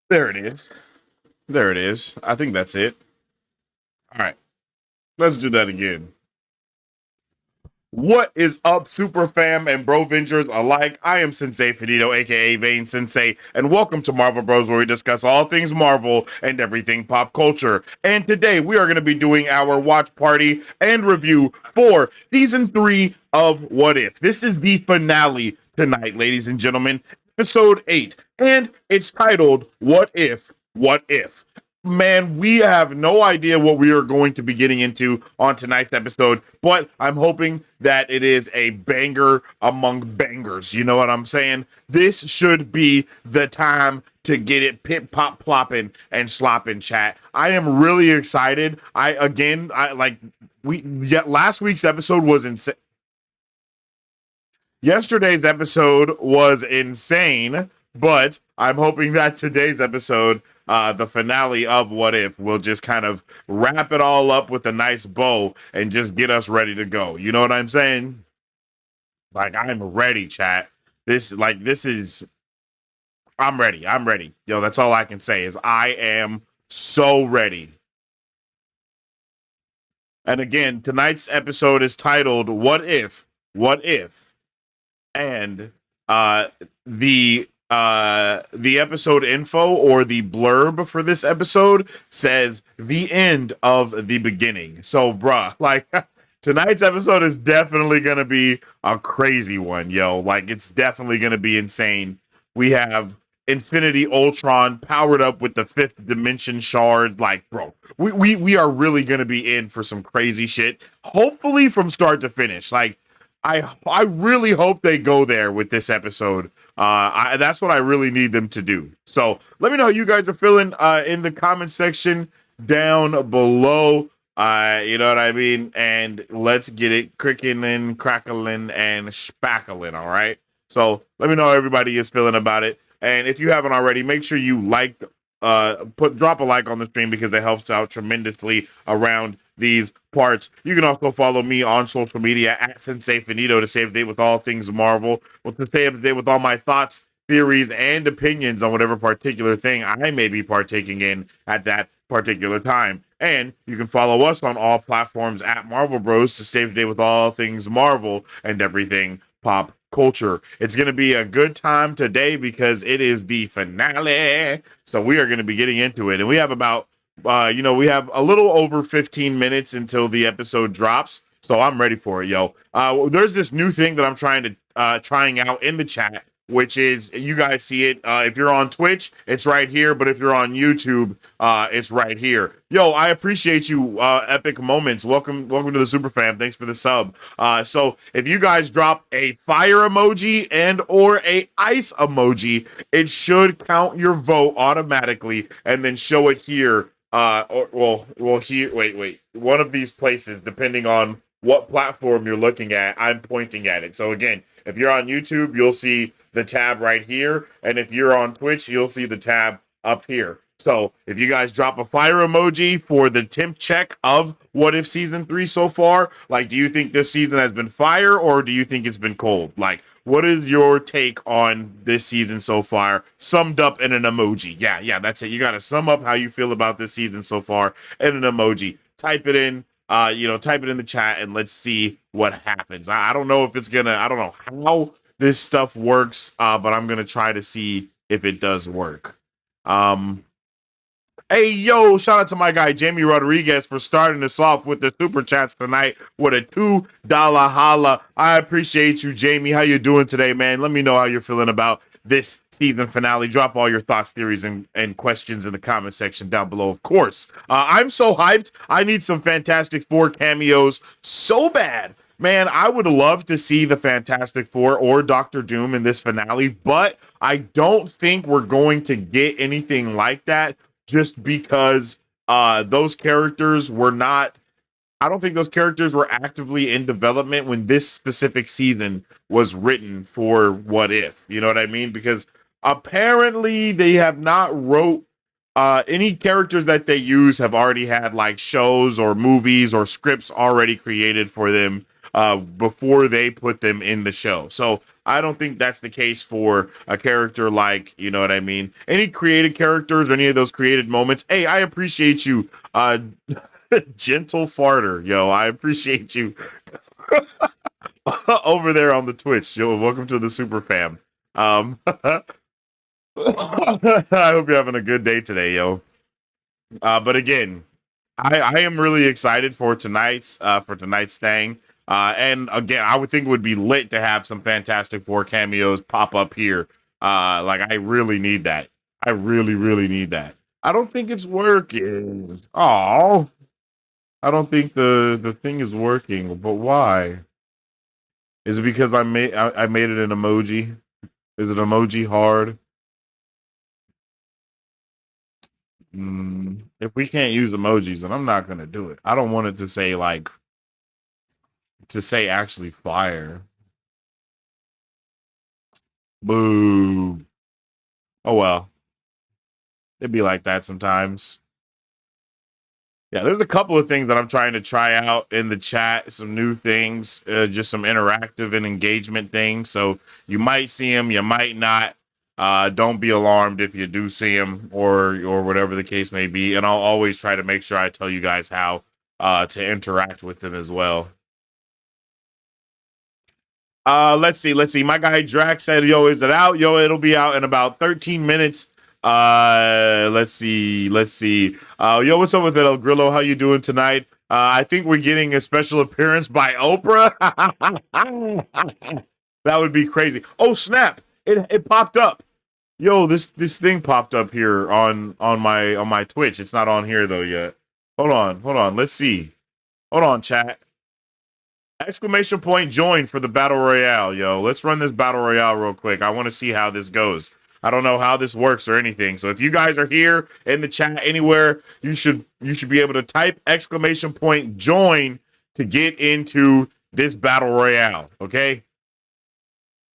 There it is. There it is. I think that's it. All right. Let's do that again. What is up, Super Fam and Bro Vengers alike? I am Sensei Pedito, aka Vane Sensei, and welcome to Marvel Bros, where we discuss all things Marvel and everything pop culture. And today we are going to be doing our watch party and review for season 3 of What If. This is the finale tonight, ladies and gentlemen, episode 8, and it's titled What If? What If? Man, we have no idea what we are going to be getting into on tonight's episode, but I'm hoping that it is a banger among bangers. You know what I'm saying? This should be the time to get it pip pop plopping and slopping, chat. I am really excited. I like we yet last week's episode was insane. Yesterday's episode was insane, but I'm hoping that today's episode, the finale of What If, will just kind of wrap it all up with a nice bow and just get us ready to go. You know what I'm saying? Like, I'm ready, chat. This is, I'm ready. I'm ready. Yo, that's all I can say is I am so ready. And again, tonight's episode is titled What If? What If? And the episode info or the blurb for this episode says the end of the beginning. So bruh, like tonight's episode is definitely gonna be a crazy one, yo. Like it's definitely gonna be insane. We have Infinity Ultron powered up with the fifth dimension shard. Like, bro, we are really gonna be in for some crazy shit. Hopefully from start to finish. Like I really hope they go there with this episode. That's what I really need them to do. So let me know how you guys are feeling in the comment section down below. You know what I mean? And let's get it cricking and crackling and spackling. All right. So let me know how everybody is feeling about it. And if you haven't already, make sure you drop a like on the stream because it helps out tremendously around these parts. You can also follow me on social media at Sensei Finito to stay up to date with all things Marvel, to stay up to date with all my thoughts, theories, and opinions on whatever particular thing I may be partaking in at that particular time. And you can follow us on all platforms at Marvel Bros to stay up to date with all things Marvel and everything pop culture. It's going to be a good time today because it is the finale. So we are going to be getting into it. And we have about we have a little over 15 minutes until the episode drops. So I'm ready for it, yo. There's this new thing that I'm trying out in the chat, which is you guys see it. If you're on Twitch, it's right here. But if you're on YouTube, it's right here. Yo, I appreciate you, Epic Moments. Welcome to the Super Fam. Thanks for the sub. So if you guys drop a fire emoji and or a ice emoji, it should count your vote automatically and then show it here. Here. Wait. One of these places, depending on what platform you're looking at, I'm pointing at it. So again, if you're on YouTube, you'll see the tab right here, and if you're on Twitch, you'll see the tab up here. So if you guys drop a fire emoji for the temp check of What If season 3 so far, like, do you think this season has been fire or do you think it's been cold? Like, what is your take on this season so far, summed up in an emoji? Yeah, that's it. You got to sum up how you feel about this season so far in an emoji. Type it in, type it in the chat and let's see what happens. I don't know if it's gonna, I don't know how this stuff works, but I'm gonna try to see if it does work. Hey, yo, shout out to my guy, Jamie Rodriguez, for starting us off with the super chats tonight with a $2 holla. I appreciate you, Jamie. How you doing today, man? Let me know how you're feeling about this season finale. Drop all your thoughts, theories, and questions in the comment section down below, of course. I'm so hyped. I need some Fantastic Four cameos so bad. Man, I would love to see the Fantastic Four or Doctor Doom in this finale, but I don't think we're going to get anything like that just because those characters were not, I don't think those characters were actively in development when this specific season was written for What If. You know what I mean? Because apparently they have not wrote any characters that they use have already had like shows or movies or scripts already created for them. before they put them in the show. So I don't think that's the case for a character like, you know what I mean? Any created characters or any of those created moments. Hey, I appreciate you, gentle farter, yo. I appreciate you over there on the Twitch. Yo, welcome to the super fam. I hope you're having a good day today, yo. But again, I am really excited for tonight's thing. And again, I would think it would be lit to have some Fantastic Four cameos pop up here. Like I really need that. I really, really need that. I don't think it's working. Oh, I don't think the thing is working. But why? Is it because I made it an emoji? Is it emoji hard? If we can't use emojis, then I'm not gonna do it. I don't want it to say actually fire. Boo. Oh well. It'd be like that sometimes. Yeah, there's a couple of things that I'm trying to try out in the chat, some new things, just some interactive and engagement things. So you might see them, you might not. Don't be alarmed if you do see them or whatever the case may be. And I'll always try to make sure I tell you guys how to interact with them as well. Let's see. My guy Drax said, "Yo, is it out? Yo, it'll be out in about 13 minutes." Let's see. Yo, what's up with it, El Grillo? How you doing tonight? I think we're getting a special appearance by Oprah. That would be crazy. Oh snap! It popped up. Yo, this thing popped up here on my Twitch. It's not on here though yet. Hold on. Let's see. Hold on, chat. Exclamation point join for the battle royale, yo. Let's run this battle royale real quick. I want to see how this goes. I don't know how this works or anything. So if you guys are here in the chat anywhere, you should be able to type exclamation point join to get into this battle royale, okay?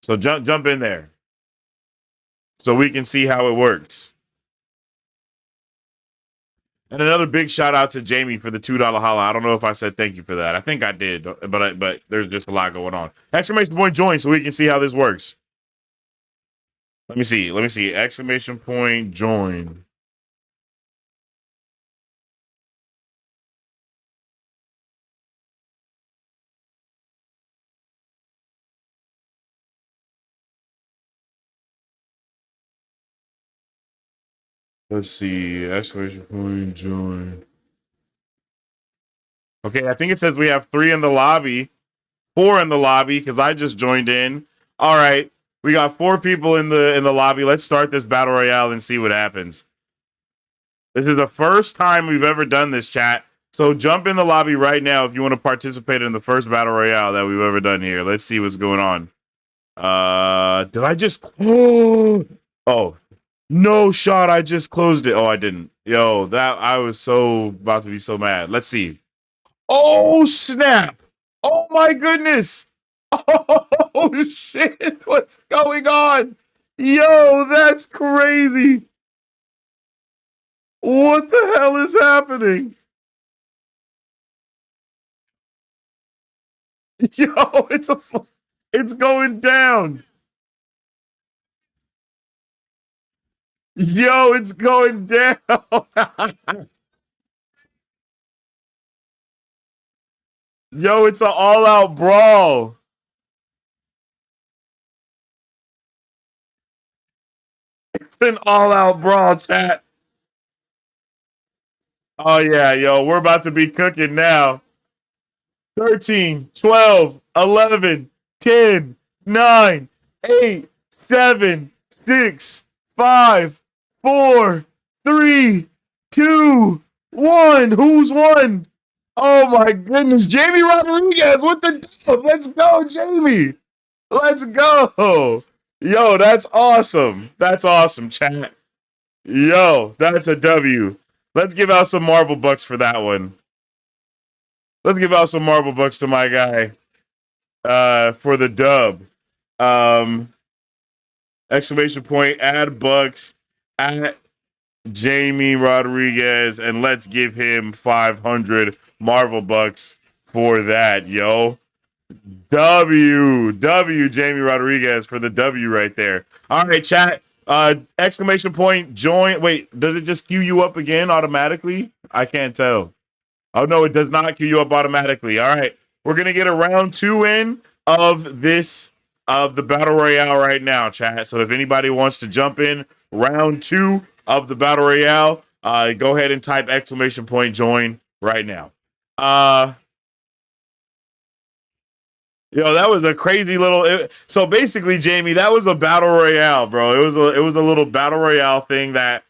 So jump in there so we can see how it works. And another big shout out to Jamie for the $2 holla. I don't know if I said thank you for that. I think I did, but there's just a lot going on. Exclamation point join so we can see how this works. Let me see. Exclamation point join. Let's see. Exclamation point join. Okay, I think it says we have 3 in the lobby, 4 in the lobby because I just joined in. All right, we got 4 people in the lobby. Let's start this battle royale and see what happens. This is the first time we've ever done this, chat. So jump in the lobby right now if you want to participate in the first battle royale that we've ever done here. Let's see what's going on. Did I just? Oh, no shot! I just closed it. Oh, I didn't. Yo, that I was so about to be so mad. Let's see. Oh snap! Oh my goodness! Oh shit! What's going on? Yo, that's crazy! What the hell is happening? Yo, it's going down. Yo, it's going down. Yo, it's an all-out brawl. It's an all-out brawl, chat. Oh yeah, yo, we're about to be cooking now. 13, 12, 11, 10, 9, 8, 7, 6, 5, 4, 3, 2, 1. Who's won? Oh my goodness. Jamie Rodriguez with the dub. Let's go, Jamie. Let's go. Yo, that's awesome. That's awesome, chat. Yo, that's a W. Let's give out some Marvel bucks for that one. Let's give out some Marvel bucks to my guy for the dub. Exclamation point, add bucks at Jamie Rodriguez, and let's give him 500 Marvel bucks for that, yo. W Jamie Rodriguez for the W right there. All right, chat. Exclamation point join. Wait, does it just queue you up again automatically? I can't tell. Oh no, it does not queue you up automatically. All right, we're gonna get a round two in of this of the battle royale right now, chat. So if anybody wants to jump in round two of the battle royale, go ahead and type exclamation point join right now. Uh, that was a crazy little. So basically, Jamie, that was a battle royale, bro. It was a little battle royale thing that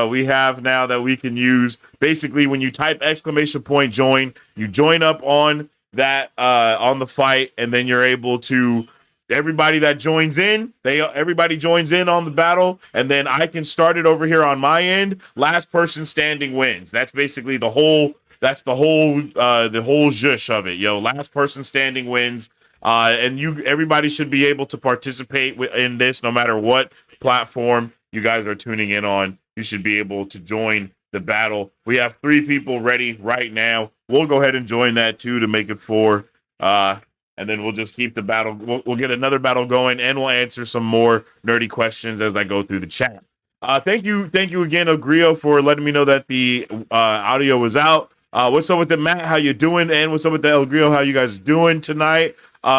we have now that we can use. Basically, when you type exclamation point join, you join up on that on the fight, and then you're able to. Everybody that joins in, everybody joins in on the battle, and then I can start it over here on my end. Last person standing wins. That's basically the whole. That's the whole zhush of it, yo. Last person standing wins. And everybody should be able to participate in this, no matter what platform you guys are tuning in on. You should be able to join the battle. We have 3 people ready right now. We'll go ahead and join that too to make it 4. And then we'll just keep the battle. We'll get another battle going, and we'll answer some more nerdy questions as I go through the chat. Thank you again, Ogrio, for letting me know that the audio was out. What's up with the Matt? How you doing? And what's up with the El Grio? How you guys doing tonight?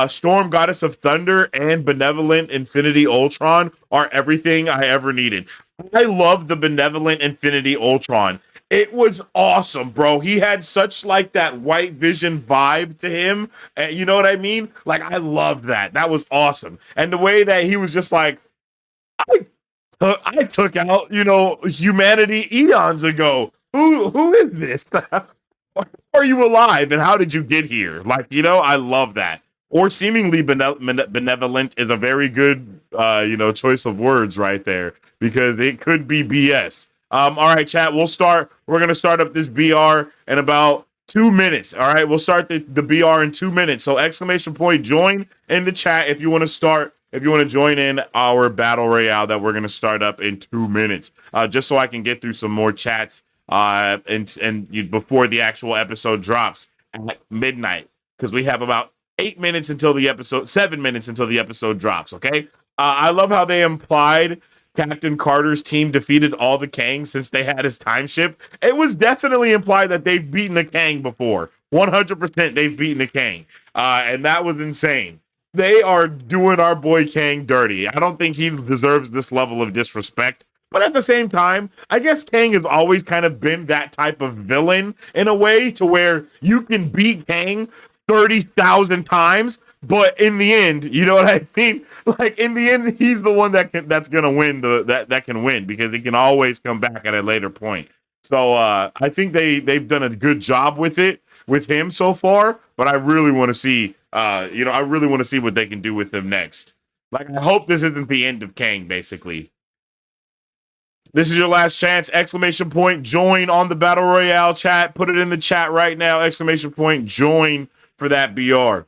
Storm, Goddess of Thunder, and Benevolent Infinity Ultron are everything I ever needed. I love the Benevolent Infinity Ultron. It was awesome, bro. He had such like that White Vision vibe to him. You know what I mean? Like, I loved that. That was awesome. And the way that he was just like, I took out, humanity eons ago. Who is this? Are you alive, and how did you get here? Like, I love that. Or seemingly benevolent is a very good, choice of words right there, because it could be BS. All right, chat. We're gonna start up this BR in about 2 minutes. All right, we'll start the BR in 2 minutes. So exclamation point join in the chat if you want to start. If you want to join in our battle royale that we're gonna start up in 2 minutes, just so I can get through some more chats before the actual episode drops at midnight, because we have about 7 minutes until the episode drops. Okay. I love how they implied Captain Carter's team defeated all the Kangs since they had his time ship. It was definitely implied that they've beaten a Kang before. 100% they've beaten a Kang. And that was insane. They are doing our boy Kang dirty. I don't think he deserves this level of disrespect. But at the same time, I guess Kang has always kind of been that type of villain in a way, to where you can beat Kang 30,000 times, but in the end, you know what I mean? Like, in the end, he's the one that's gonna win that can win, because he can always come back at a later point. So I think they've done a good job with him so far. But I really want to see what they can do with him next. Like, I hope this isn't the end of Kang, basically. This is your last chance. Exclamation point join on the Battle Royale chat. Put it in the chat right now. Exclamation point join for that BR.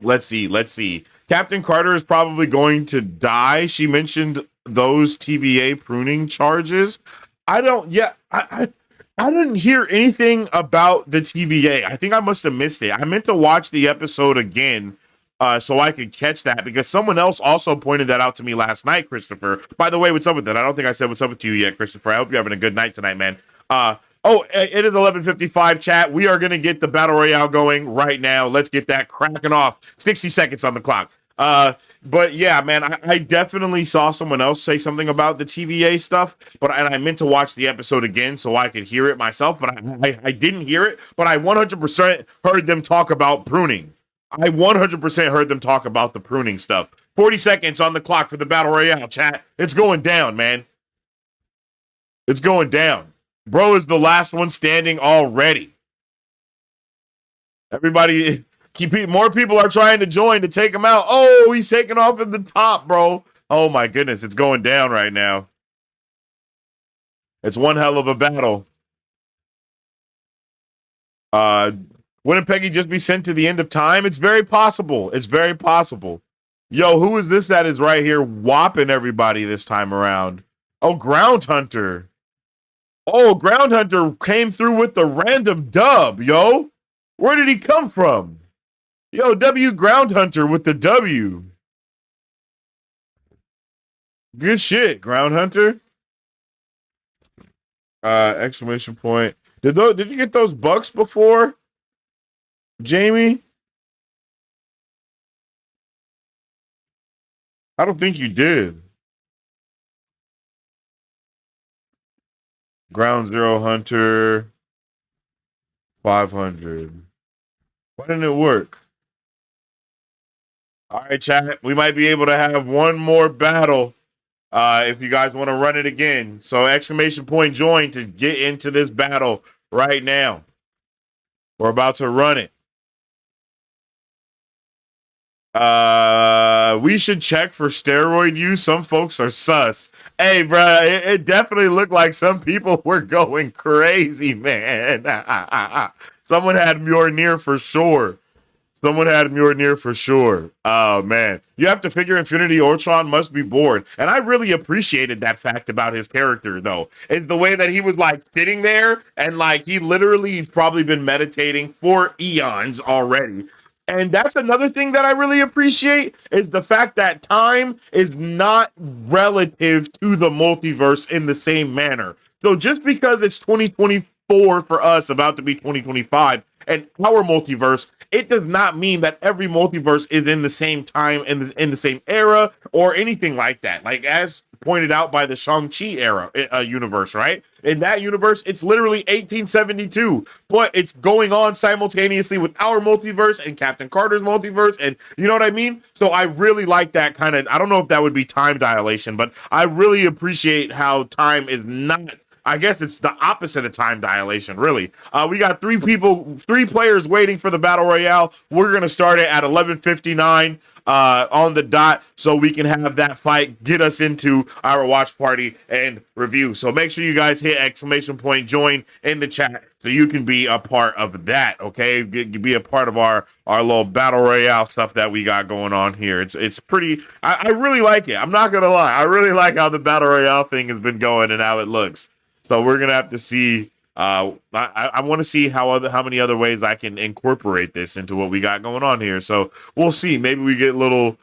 Let's see. Captain Carter is probably going to die. She mentioned those TVA pruning charges. I didn't hear anything about the TVA. I think I must have missed it. I meant to watch the episode again so I could catch that, because someone else also pointed that out to me last night, Christopher. By the way, what's up with that? I don't think I said what's up with you yet, Christopher. I hope you're having a good night tonight, man. It is 11:55, chat. We are going to get the Battle Royale going right now. Let's get that cracking off. 60 seconds on the clock. But yeah, man, I definitely saw someone else say something about the TVA stuff, and I meant to watch the episode again so I could hear it myself, but I didn't hear it, but I 100% heard them talk about pruning. I 100% heard them talk about the pruning stuff. 40 seconds on the clock for the Battle Royale, chat. It's going down, man. It's going down. Bro is the last one standing already. Everybody, more people are trying to join to take him out. Oh, he's taking off at the top, bro. Oh my goodness, it's going down right now. It's one hell of a battle. Wouldn't Peggy just be sent to the end of time? It's very possible. It's very possible. Yo, who is this that is right here whopping everybody this time around? Oh, Ground Hunter. Oh, Ground Hunter came through with the random dub, yo. Where did he come from? Yo, W Ground Hunter with the W. Good shit, Ground Hunter. Exclamation point. Did you get those bucks before, Jamie? I don't think you did. Ground Zero Hunter 500. Why didn't it work? All right, chat. We might be able to have one more battle if you guys want to run it again. So exclamation point join to get into this battle right now. We're about to run it. We should check for steroid use. Some folks are sus. Hey, bro, it definitely looked like some people were going crazy, man. Someone had Mjolnir for sure. Someone had Mjolnir for sure. Oh man, you have to figure Infinity Ultron must be bored, and I really appreciated that fact about his character. Though, it's the way that he was like sitting there and like he literally he's probably been meditating for eons already. And that's another thing that I really appreciate is the fact that time is not relative to the multiverse in the same manner. So just because it's 2024 for us, about to be 2025, and our multiverse, it does not mean that every multiverse is in the same time in the same era or anything like that. Like as pointed out by the Shang-Chi era universe, right? In that universe, it's literally 1872, but it's going on simultaneously with our multiverse and Captain Carter's multiverse, and you know what I mean? So I really like that kind of, I don't know if that would be time dilation, but I really appreciate how time is not, I guess it's the opposite of time dilation, really. We got three players waiting for the battle royale. We're gonna start it at 11:59 on the dot, so we can have that fight get us into our watch party and review. So make sure you guys hit exclamation point join in the chat so you can be a part of that. Okay, be a part of our little battle royale stuff that we got going on here. It's pretty. I really like it. I'm not gonna lie. I really like how the battle royale thing has been going and how it looks. So we're gonna have to see. I want to see how many other ways I can incorporate this into what we got going on here. So we'll see. Maybe we get little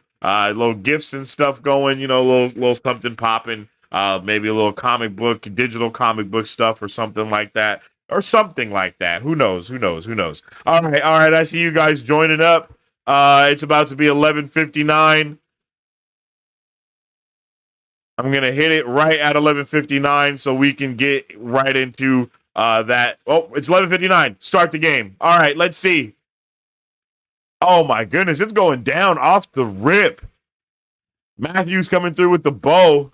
gifts and stuff going. You know, little something popping. Maybe a little comic book, digital comic book stuff, or something like that, or something like that. Who knows? Who knows? Who knows? All right. I see you guys joining up. It's about to be 11:59. I'm gonna hit it right at 11:59 so we can get right into that. Oh, it's 11:59. Start the game. All right, let's see. Oh my goodness, it's going down off the rip. Matthew's coming through with the bow.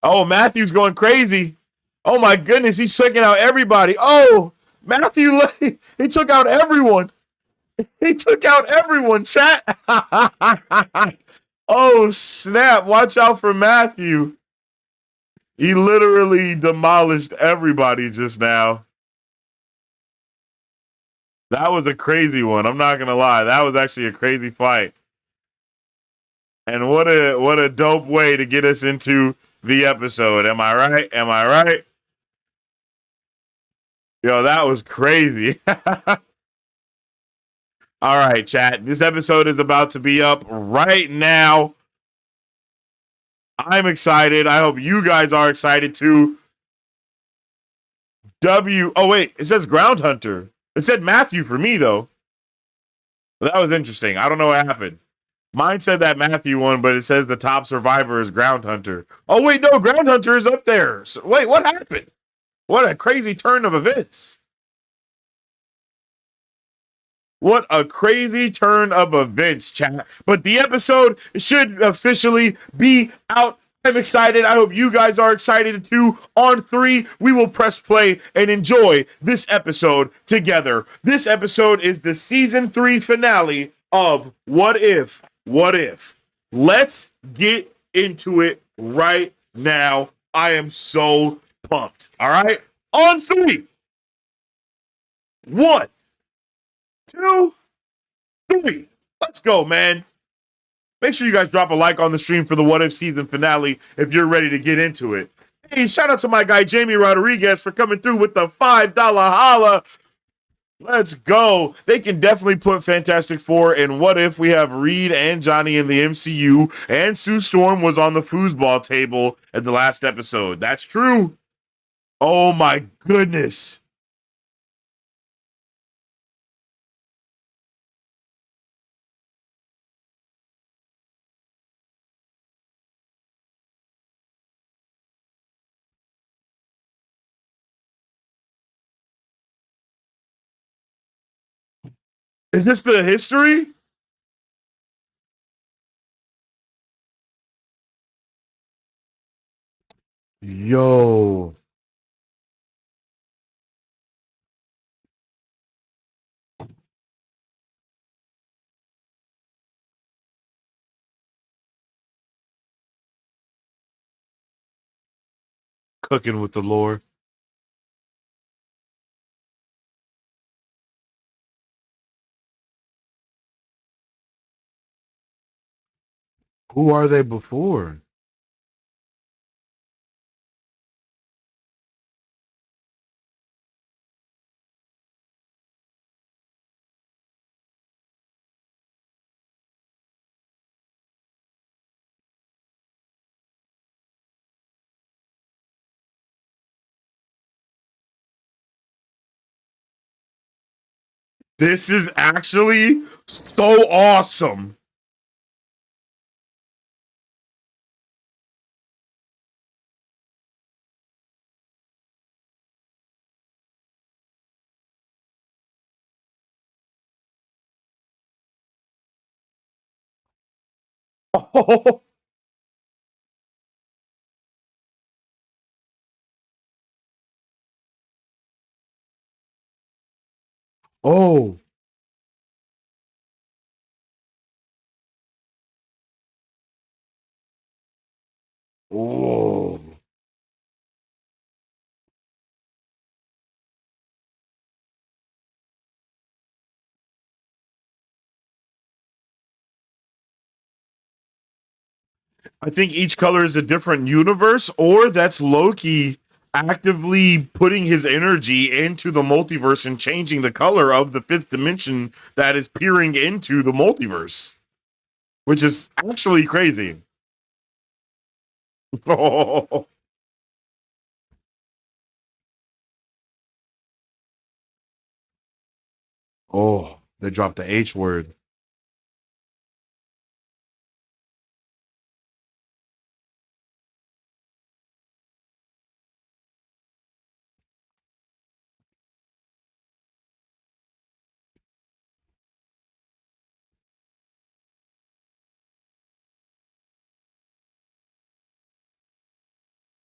Oh, Matthew's going crazy. Oh my goodness, he's taking out everybody. Oh, Matthew, he took out everyone. He took out everyone, chat. Oh, snap. Watch out for Matthew. He literally demolished everybody just now. That was a crazy one. I'm not going to lie. That was actually a crazy fight. And what a dope way to get us into the episode. Am I right? Am I right? Yo, that was crazy. All right, chat. This episode is about to be up right now. I'm excited. I hope you guys are excited too. Oh, wait. It says Ground Hunter. It said Matthew for me, though. That was interesting. I don't know what happened. Mine said that Matthew won, but it says the top survivor is Ground Hunter. Oh, wait. No, Ground Hunter is up there. So, wait, what happened? What a crazy turn of events. What a crazy turn of events, chat. But the episode should officially be out. I'm excited. I hope you guys are excited too. On 3, we will press play and enjoy this episode together. This episode is the season 3 finale of What If? What If? Let's get into it right now. I am so pumped. All right. On 3. 1, 2, 3. Let's go, man. Make sure you guys drop a like on the stream for the What If season finale if you're ready to get into it. Hey, shout out to my guy Jamie Rodriguez for coming through with the $5 holla. Let's go. They can definitely put Fantastic Four in What If. We have Reed and Johnny in the MCU, and Sue Storm was on the foosball table at the last episode. That's true. Oh my goodness. Is this the history? Yo. Cooking with the lore. Who are they before? This is actually so awesome. Oh, oh, oh. I think each color is a different universe, or that's Loki actively putting his energy into the multiverse and changing the color of the fifth dimension that is peering into the multiverse, which is actually crazy. Oh, oh, they dropped the H word.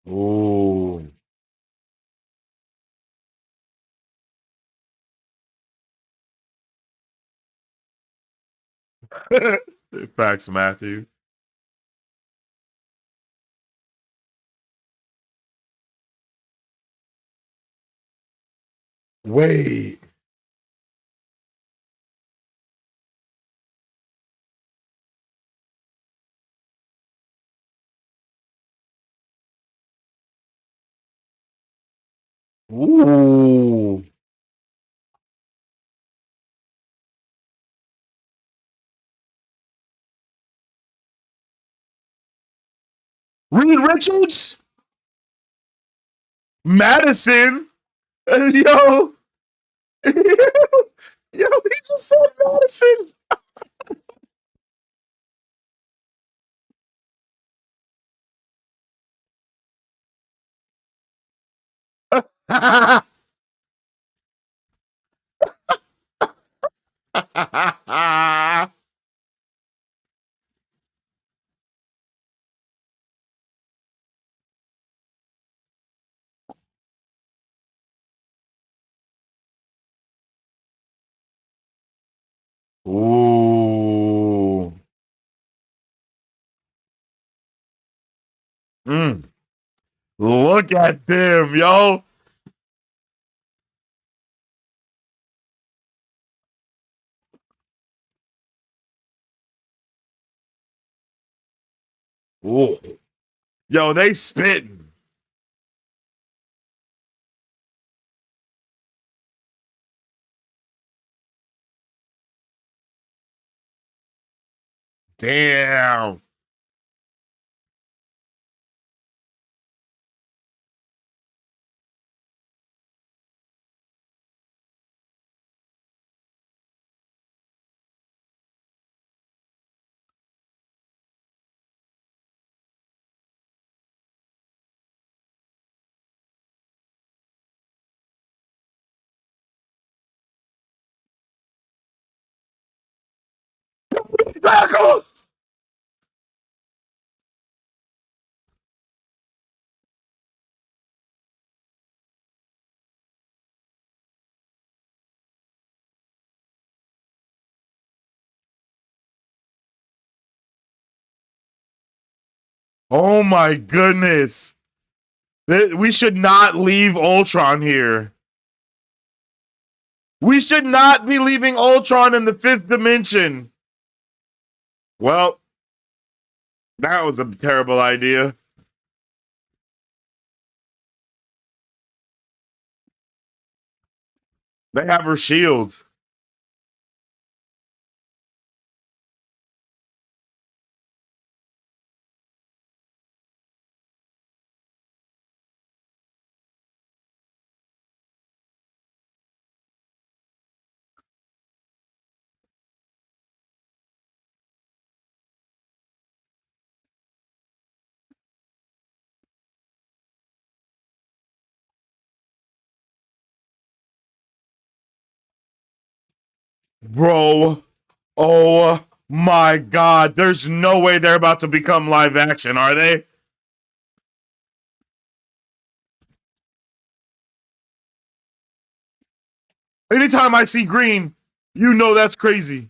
Oh, facts, Matthew. Wait. Ooh. Reed Richards? Madison? Yo. Yo, he just said Madison. Ooh. Mm. Look at them, yo. Ooh. Yo, they spitting. Damn. Oh my goodness. We should not leave Ultron here. We should not be leaving Ultron in the fifth dimension. Well, that was a terrible idea. They have her shield. Bro, oh my god. There's no way they're about to become live action, are they? Anytime I see green, you know that's crazy.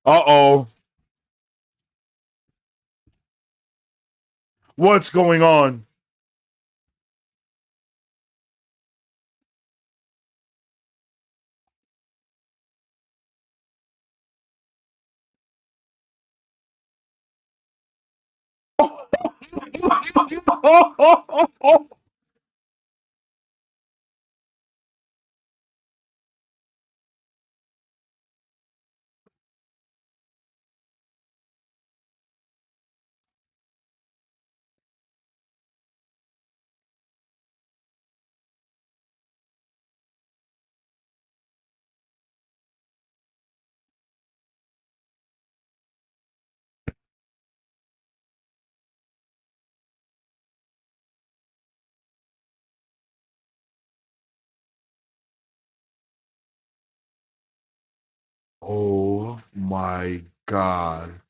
Uh-oh. What's going on? Oh my god.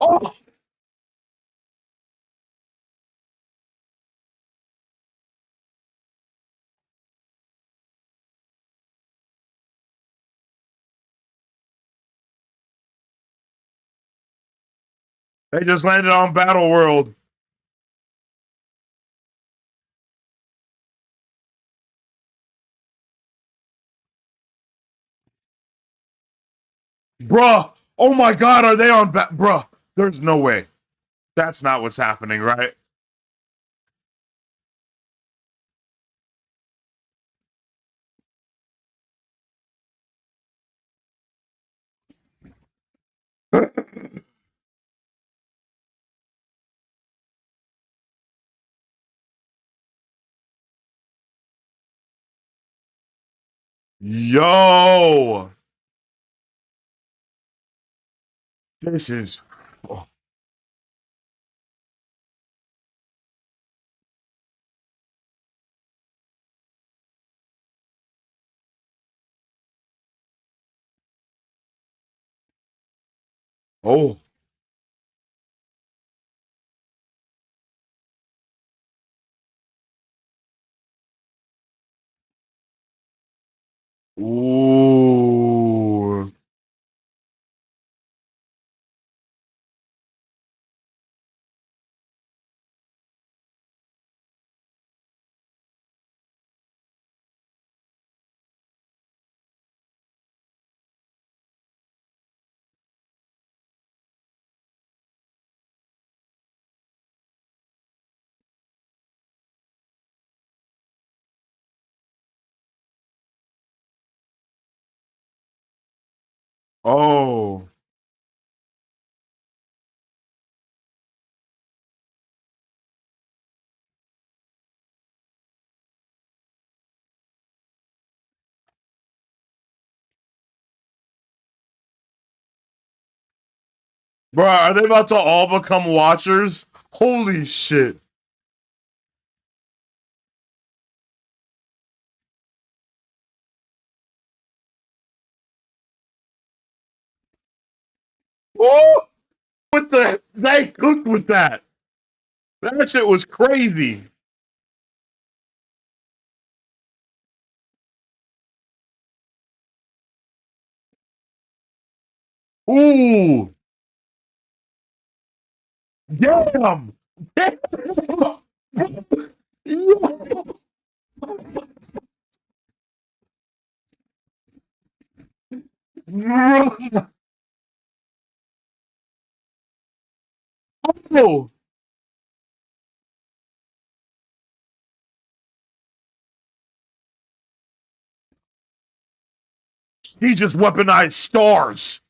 Oh, they just landed on Battle World. Bruh. Oh my god, are they on bruh? There's no way. That's not what's happening, right? Yo. This is oh. Ooh. Oh, bro, are they about to all become watchers? Holy shit! Oh, what the? They cooked with that. That shit was crazy. Ooh, damn. Damn. Oh, he just weaponized stars.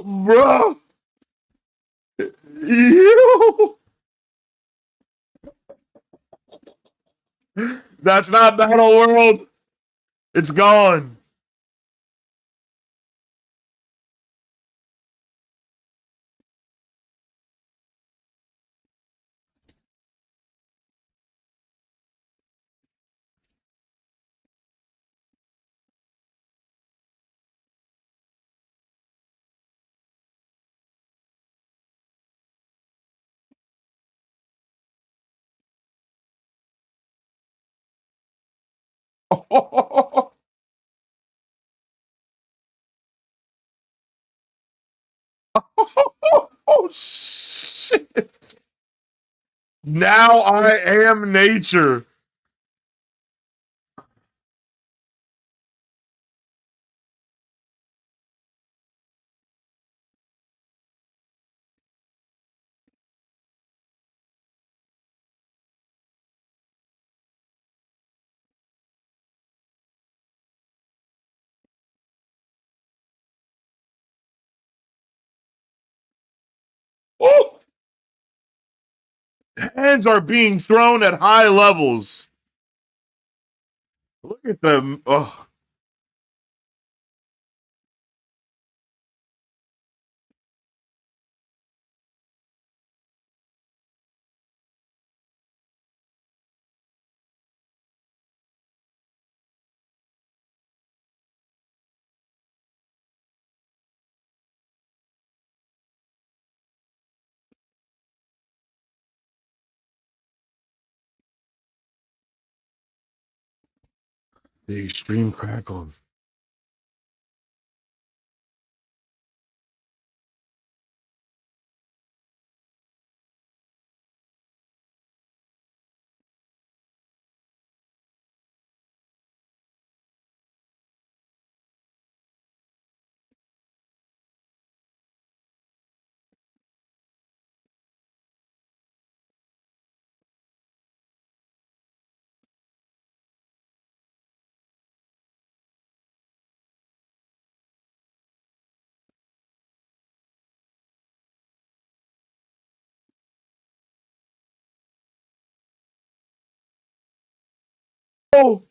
Bro, you. That's not Battle World. It's gone. Oh shit. Now I am nature. Oh, hands are being thrown at high levels. Look at them. Oh. The extreme crackle. Oh,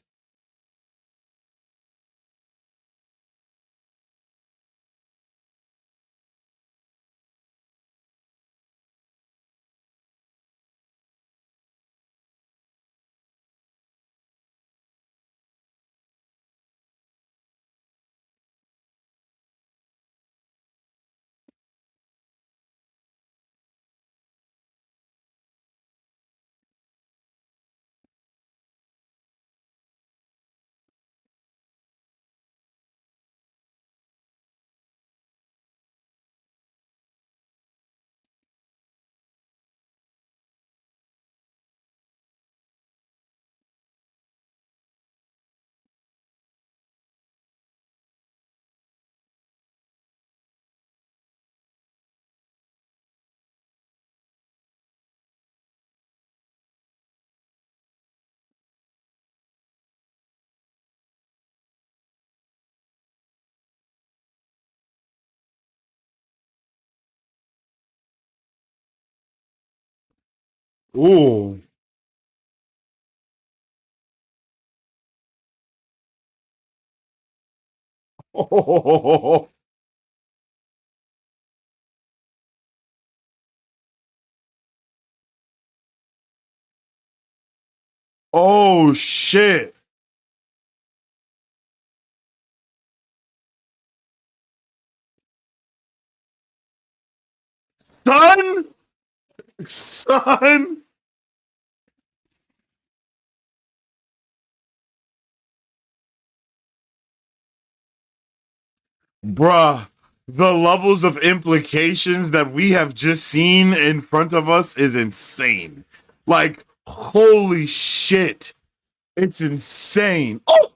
Ooh. Oh shit. Son? Son? Bruh, the levels of implications that we have just seen in front of us is insane. Like, holy shit. It's insane. Oh,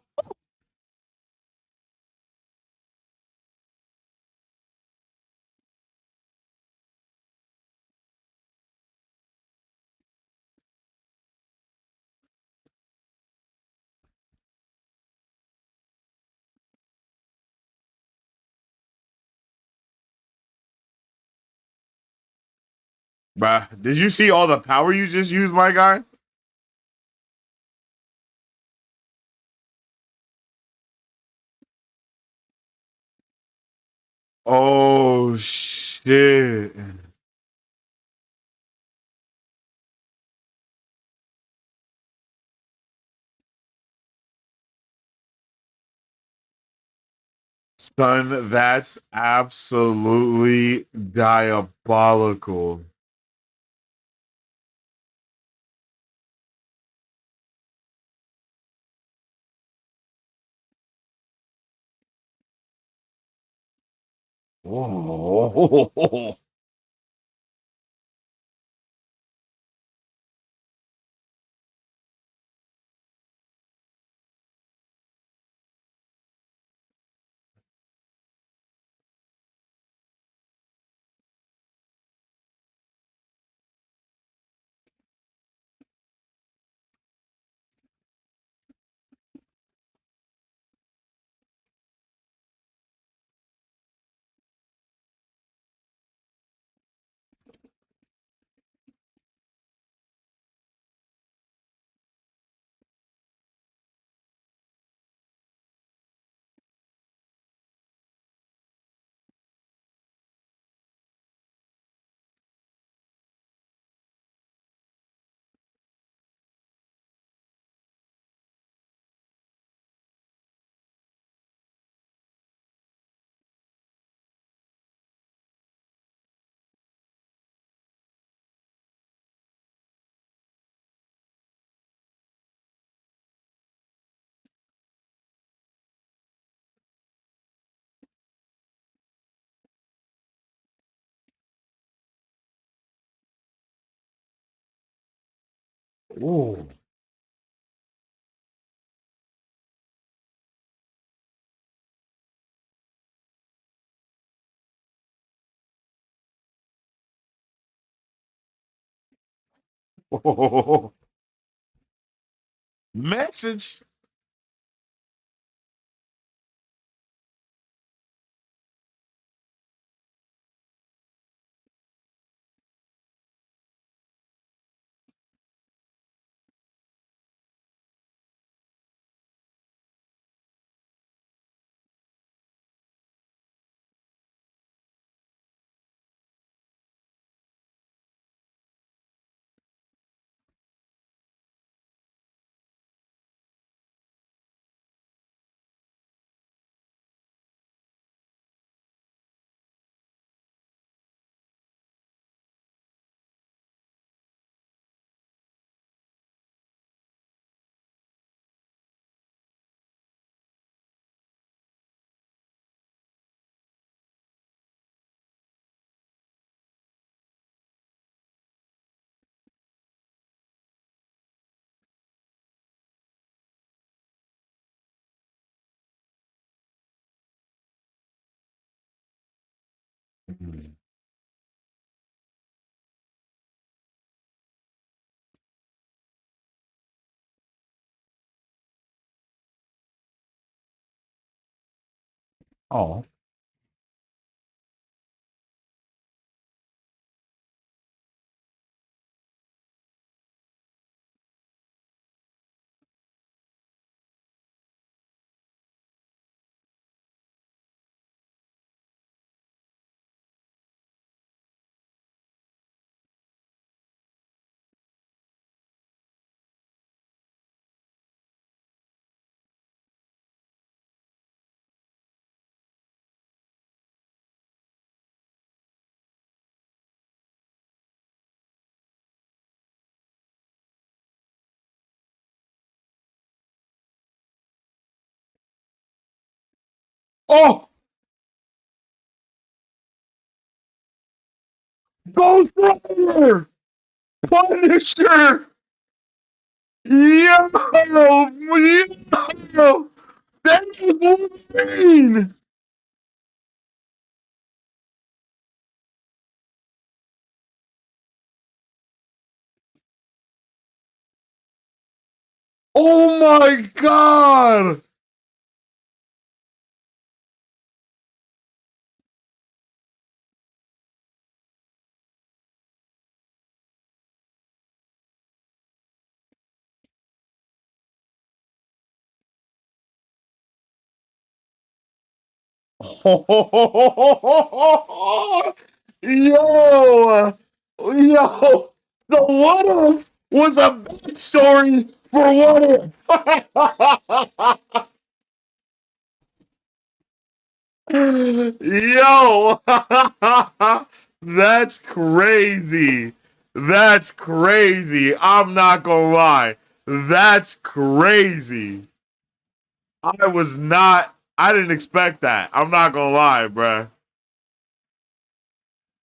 bruh, did you see all the power you just used, my guy? Oh shit. Son, that's absolutely diabolical. Whoa. Ooh. Message. Oh. Oh, Ghost Rider, Punisher, yo, yo, that is Wolverine. Oh my god. Yo, yo, the what if was a backstory for what if. Yo, that's crazy. That's crazy. I'm not gonna lie. That's crazy. I didn't expect that. I'm not gonna lie, bruh.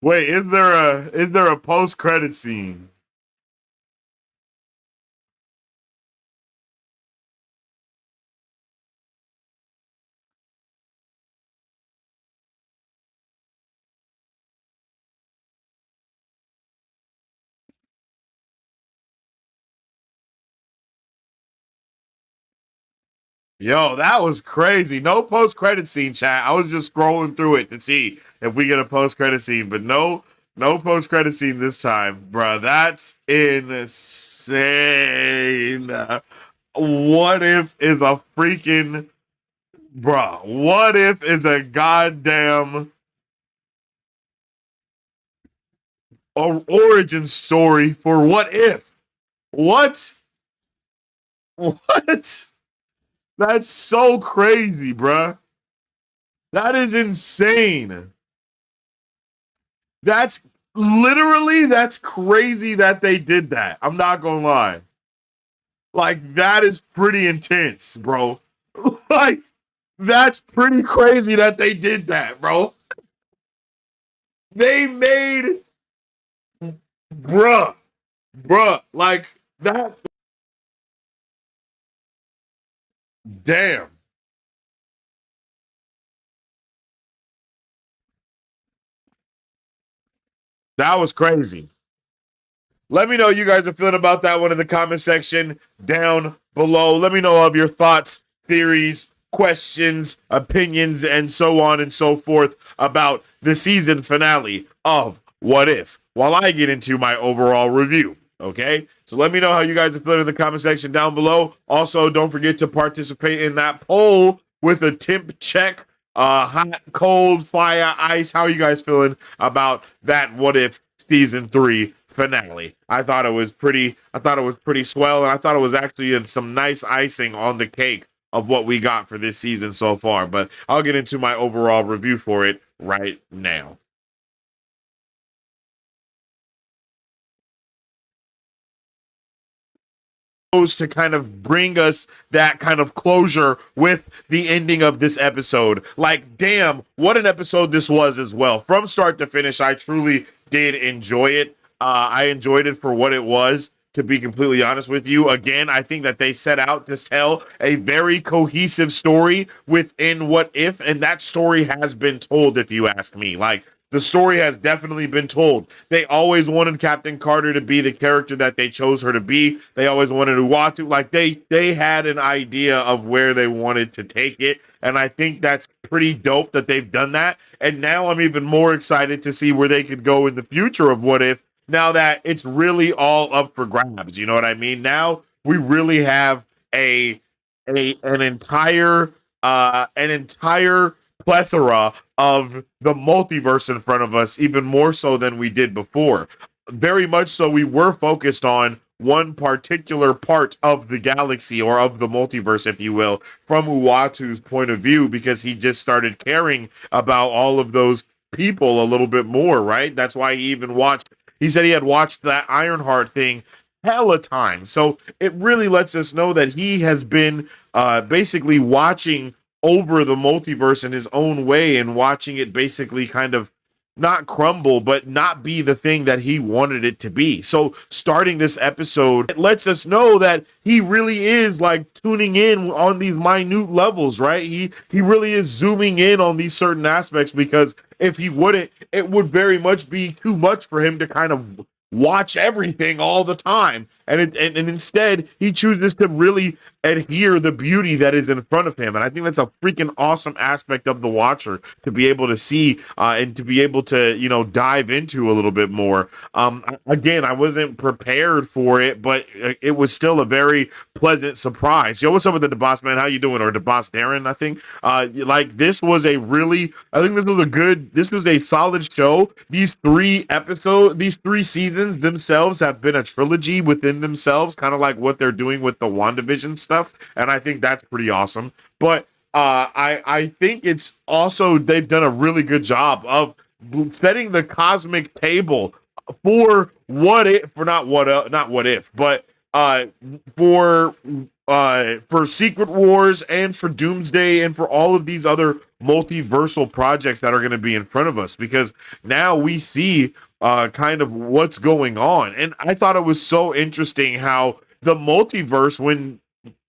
Wait, is there a post credit scene? Yo, that was crazy. No post credit scene, chat. I was just scrolling through it to see if we get a post credit scene, but no post credit scene this time, bruh. That's insane. What if is a freaking bruh? What if is a goddamn origin story for what if? What? What? That's so crazy, bruh. That is insane. That's that's crazy that they did that. I'm not gonna lie. Like, that is pretty intense, bro. Like, that's pretty crazy that they did that, bro. They made, bruh, like that. Damn, that was crazy. Let me know you guys are feeling about that one in the comment section down below. Let me know of your thoughts, theories, questions, opinions, and so on and so forth about the season finale of What If while I get into my overall review. Okay, so let me know how you guys are feeling in the comment section down below. Also, don't forget to participate in that poll with a temp check. Hot, cold, fire, ice. How are you guys feeling about that What If season 3 finale? I thought it was pretty swell, and I thought it was actually some nice icing on the cake of what we got for this season so far. But I'll get into my overall review for it right now. To kind of bring us that kind of closure with the ending of this episode. Like, damn, what an episode this was as well. From start to finish, I truly did enjoy it. I enjoyed it for what it was. To be completely honest with you, again, I think that they set out to tell a very cohesive story within What If, and that story has been told, if you ask me. Like, the story has definitely been told. They always wanted Captain Carter to be the character that they chose her to be. They always wanted Uatu. Like, they had an idea of where they wanted to take it. And I think that's pretty dope that they've done that. And now I'm even more excited to see where they could go in the future of What If, now that it's really all up for grabs. You know what I mean? Now we really have a an entire plethora of the multiverse in front of us, even more so than we did before. Very much so, we were focused on one particular part of the galaxy, or of the multiverse, if you will, from Uatu's point of view, because he just started caring about all of those people a little bit more, right? That's why he said he had watched that Ironheart thing hella times. So it really lets us know that he has been basically watching over the multiverse in his own way and watching it basically kind of not crumble, but not be the thing that he wanted it to be. So starting this episode, it lets us know that he really is like tuning in on these minute levels, right? He really is zooming in on these certain aspects, because if he wouldn't, it would very much be too much for him to kind of watch everything all the time. And instead he chooses to really adhere the beauty that is in front of him. And I think that's a freaking awesome aspect of the watcher to be able to see and to be able to, you know, dive into a little bit more. Again, I wasn't prepared for it, but it was still a very pleasant surprise. Yo, what's up with the boss, man? How you doing? Or the boss Darren, I think. Like, this was a really, I think this was a solid show. These three seasons themselves have been a trilogy within themselves, kind of like what they're doing with the WandaVision stuff, and I think that's pretty awesome. But I think it's also, they've done a really good job of setting the cosmic table for what if, for not what if, but for Secret Wars and for Doomsday and for all of these other multiversal projects that are going to be in front of us, because now we see kind of what's going on. And I thought it was so interesting how the multiverse, when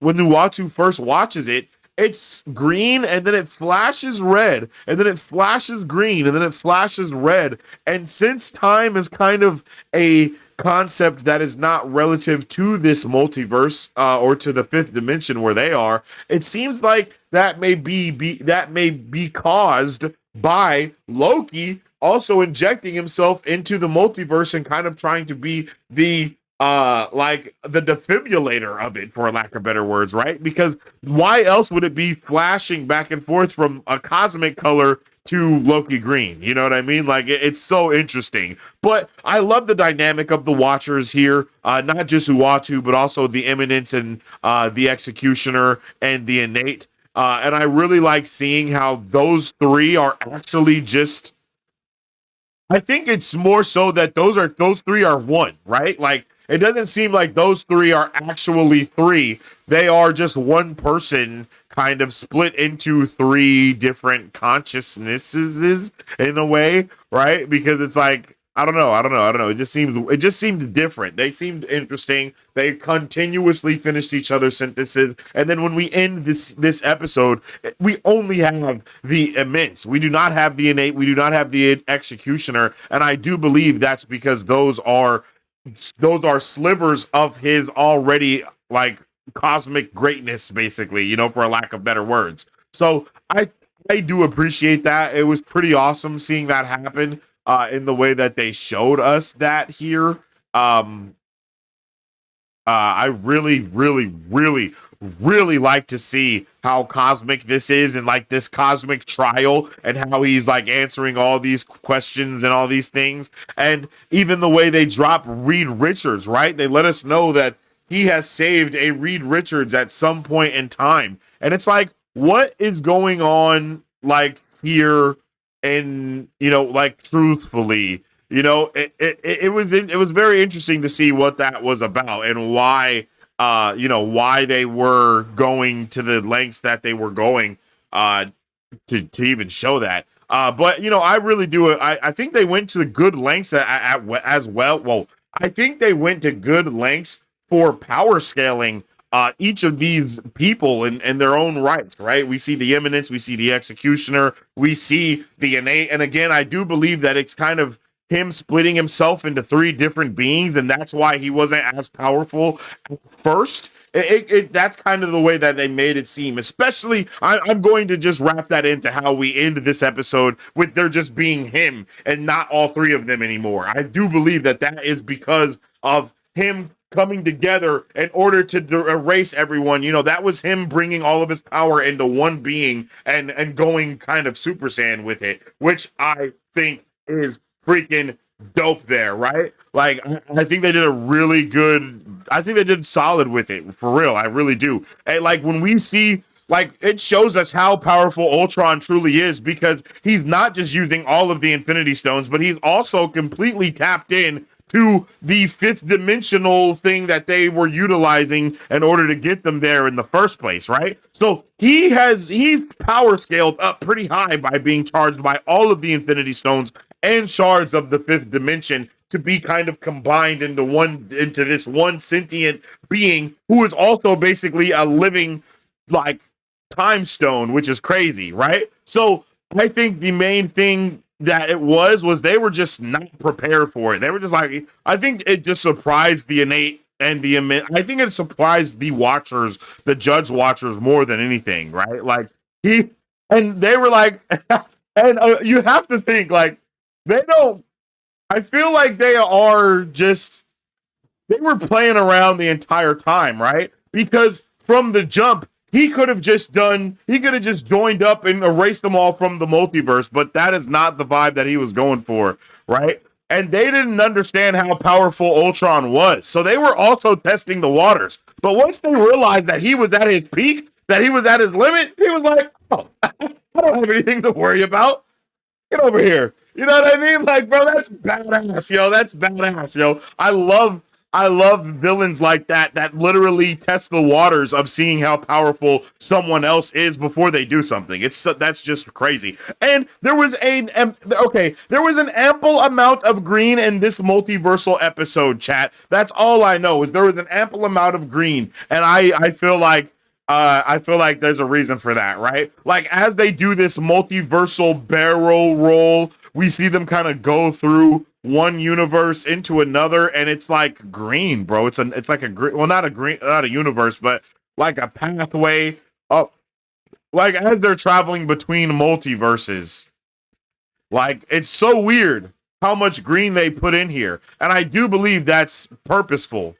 Nuatu first watches it, it's green and then it flashes red and then it flashes green and then it flashes red. And since time is kind of a concept that is not relative to this multiverse or to the fifth dimension where they are, it seems like that may be caused by Loki also injecting himself into the multiverse and kind of trying to be the like the defibrillator of it, for lack of better words, right? Because why else would it be flashing back and forth from a cosmic color to Loki green? You know what I mean? Like, it's so interesting. But I love the dynamic of the Watchers here, not just Uatu, but also the Eminence and the Executioner and the Innate. And I really like seeing how those three are actually just, I think it's more so that those three are one, right? Like, it doesn't seem like those three are actually three. They are just one person kind of split into three different consciousnesses in a way, right? Because it's like, I don't know. It just seemed different. They seemed interesting. They continuously finished each other's sentences. And then when we end this episode, we only have the Immense. We do not have the Innate. We do not have the Executioner. And I do believe that's because those are slivers of his already like cosmic greatness, basically, you know, for a lack of better words. So I do appreciate that. It was pretty awesome seeing that happen in the way that they showed us that here. I really like to see how cosmic this is, and like this cosmic trial, and how he's like answering all these questions and all these things. And even the way they drop Reed Richards, right? They let us know that he has saved a Reed Richards at some point in time. And it's like, what is going on like here? And, you know, like, truthfully, you know, it was very interesting to see what that was about, and why you know, why they were going to the lengths that they were going to even show that. But, you know, I really do. I think they went to the good lengths as well. Well, I think they went to good lengths for power scaling each of these people in their own rights, right? We see the Eminence, we see the Executioner, we see the Innate. And again, I do believe that it's kind of him splitting himself into three different beings, and that's why he wasn't as powerful at first. That's kind of the way that they made it seem. Especially, I'm going to just wrap that into how we end this episode with there just being him and not all three of them anymore. I do believe that is because of him coming together in order to erase everyone. You know, that was him bringing all of his power into one being and going kind of Super Saiyan with it, which I think is freaking dope there, right? Like, I think they did a really good, I think they did solid with it, for real. I really do. And like, when we see, like, it shows us how powerful Ultron truly is, because he's not just using all of the Infinity Stones, but he's also completely tapped in to the fifth dimensional thing that they were utilizing in order to get them there in the first place, right? So he's power scaled up pretty high by being charged by all of the Infinity Stones and shards of the fifth dimension to be kind of combined into this one sentient being who is also basically a living like time stone, which is crazy, right? So I think the main thing that it was they were just not prepared for it. They were just like, I think it just surprised the innate and the I think it surprised the watchers, the judge watchers more than anything, right? Like he and they were like, and you have to think like they don't. I feel like they are just they were playing around the entire time, right? Because from the jump, he could have just joined up and erased them all from the multiverse, but that is not the vibe that he was going for, right? And they didn't understand how powerful Ultron was. So they were also testing the waters. But once they realized that he was at his peak, that he was at his limit, he was like, oh, I don't have anything to worry about. Get over here. You know what I mean? Like, bro, that's badass, yo. That's badass, yo. I love villains like that that literally test the waters of seeing how powerful someone else is before they do something. That's just crazy. And there was there was an ample amount of green in this multiversal episode, chat. That's all I know is there was an ample amount of green, and I feel like there's a reason for that, right? Like as they do this multiversal barrel roll, we see them kind of go through one universe into another, and it's like green, bro. It's like a green, well, not a universe, but like a pathway up. Like as they're traveling between multiverses, like it's so weird how much green they put in here, and I do believe that's purposeful.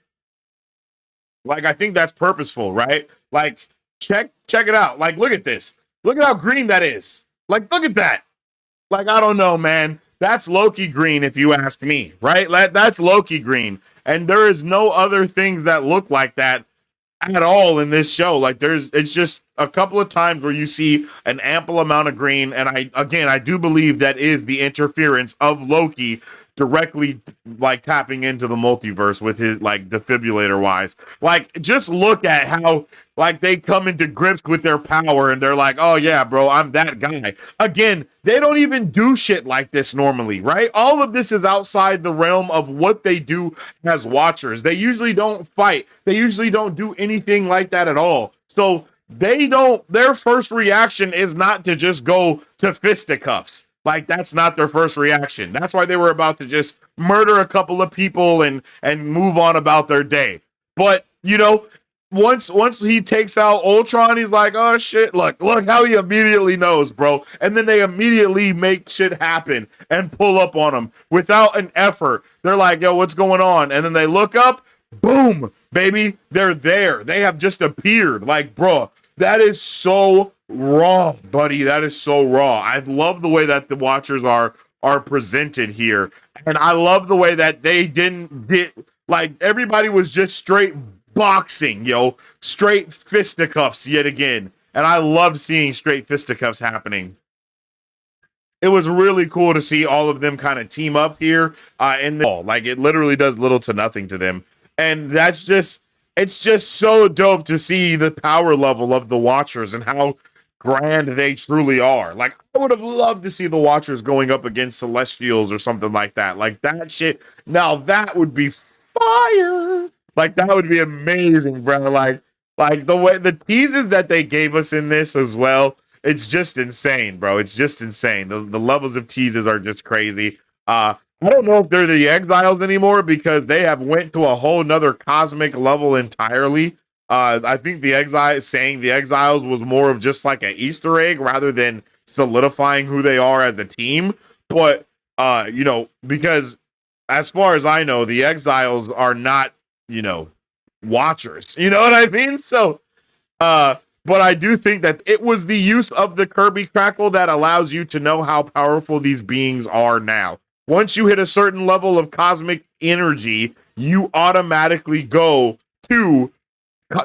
Like I think that's purposeful, right? Like check it out. Like look at this. Look at how green that is. Like look at that. Like I don't know, man. That's Loki green if you ask me, right? That's Loki green. And there is no other things that look like that at all in this show. Like it's just a couple of times where you see an ample amount of green, and I do believe that is the interference of Loki directly like tapping into the multiverse with his like defibrillator wise. Like just look at how like they come into grips with their power and they're like, oh yeah, bro, I'm that guy. Again, they don't even do shit like this normally, right? All of this is outside the realm of what they do as watchers. They usually don't fight. They usually don't do anything like that at all. So their first reaction is not to just go to fisticuffs. Like that's not their first reaction. That's why they were about to just murder a couple of people and move on about their day. But you know, once he takes out Ultron, he's like, oh shit, look how he immediately knows, bro. And then they immediately make shit happen and pull up on him without an effort. They're like, yo, what's going on? And then they look up, boom, baby, they're there. They have just appeared. Like, bro, that is so raw, buddy. That is so raw. I love the way that the Watchers are presented here, and I love the way that they didn't get like everybody was just straight boxing, yo, straight fisticuffs yet again. And I loved seeing straight fisticuffs happening. It was really cool to see all of them kind of team up here, like it literally does little to nothing to them, and it's just so dope to see the power level of the Watchers and how grand they truly are. Like I would have loved to see the Watchers going up against Celestials or something like that. Like that shit. Now that would be fire. Like that would be amazing, bro. Like the way the teases that they gave us in this as well. It's just insane, bro. It's just insane. The levels of teases are just crazy. I don't know if they're the Exiles anymore because they have went to a whole nother cosmic level entirely. I think the Exiles was more of just like an Easter egg rather than solidifying who they are as a team. But because as far as I know, the Exiles are not, Watchers. You know what I mean? So, but I do think that it was the use of the Kirby crackle that allows you to know how powerful these beings are now. Once you hit a certain level of cosmic energy, you automatically go to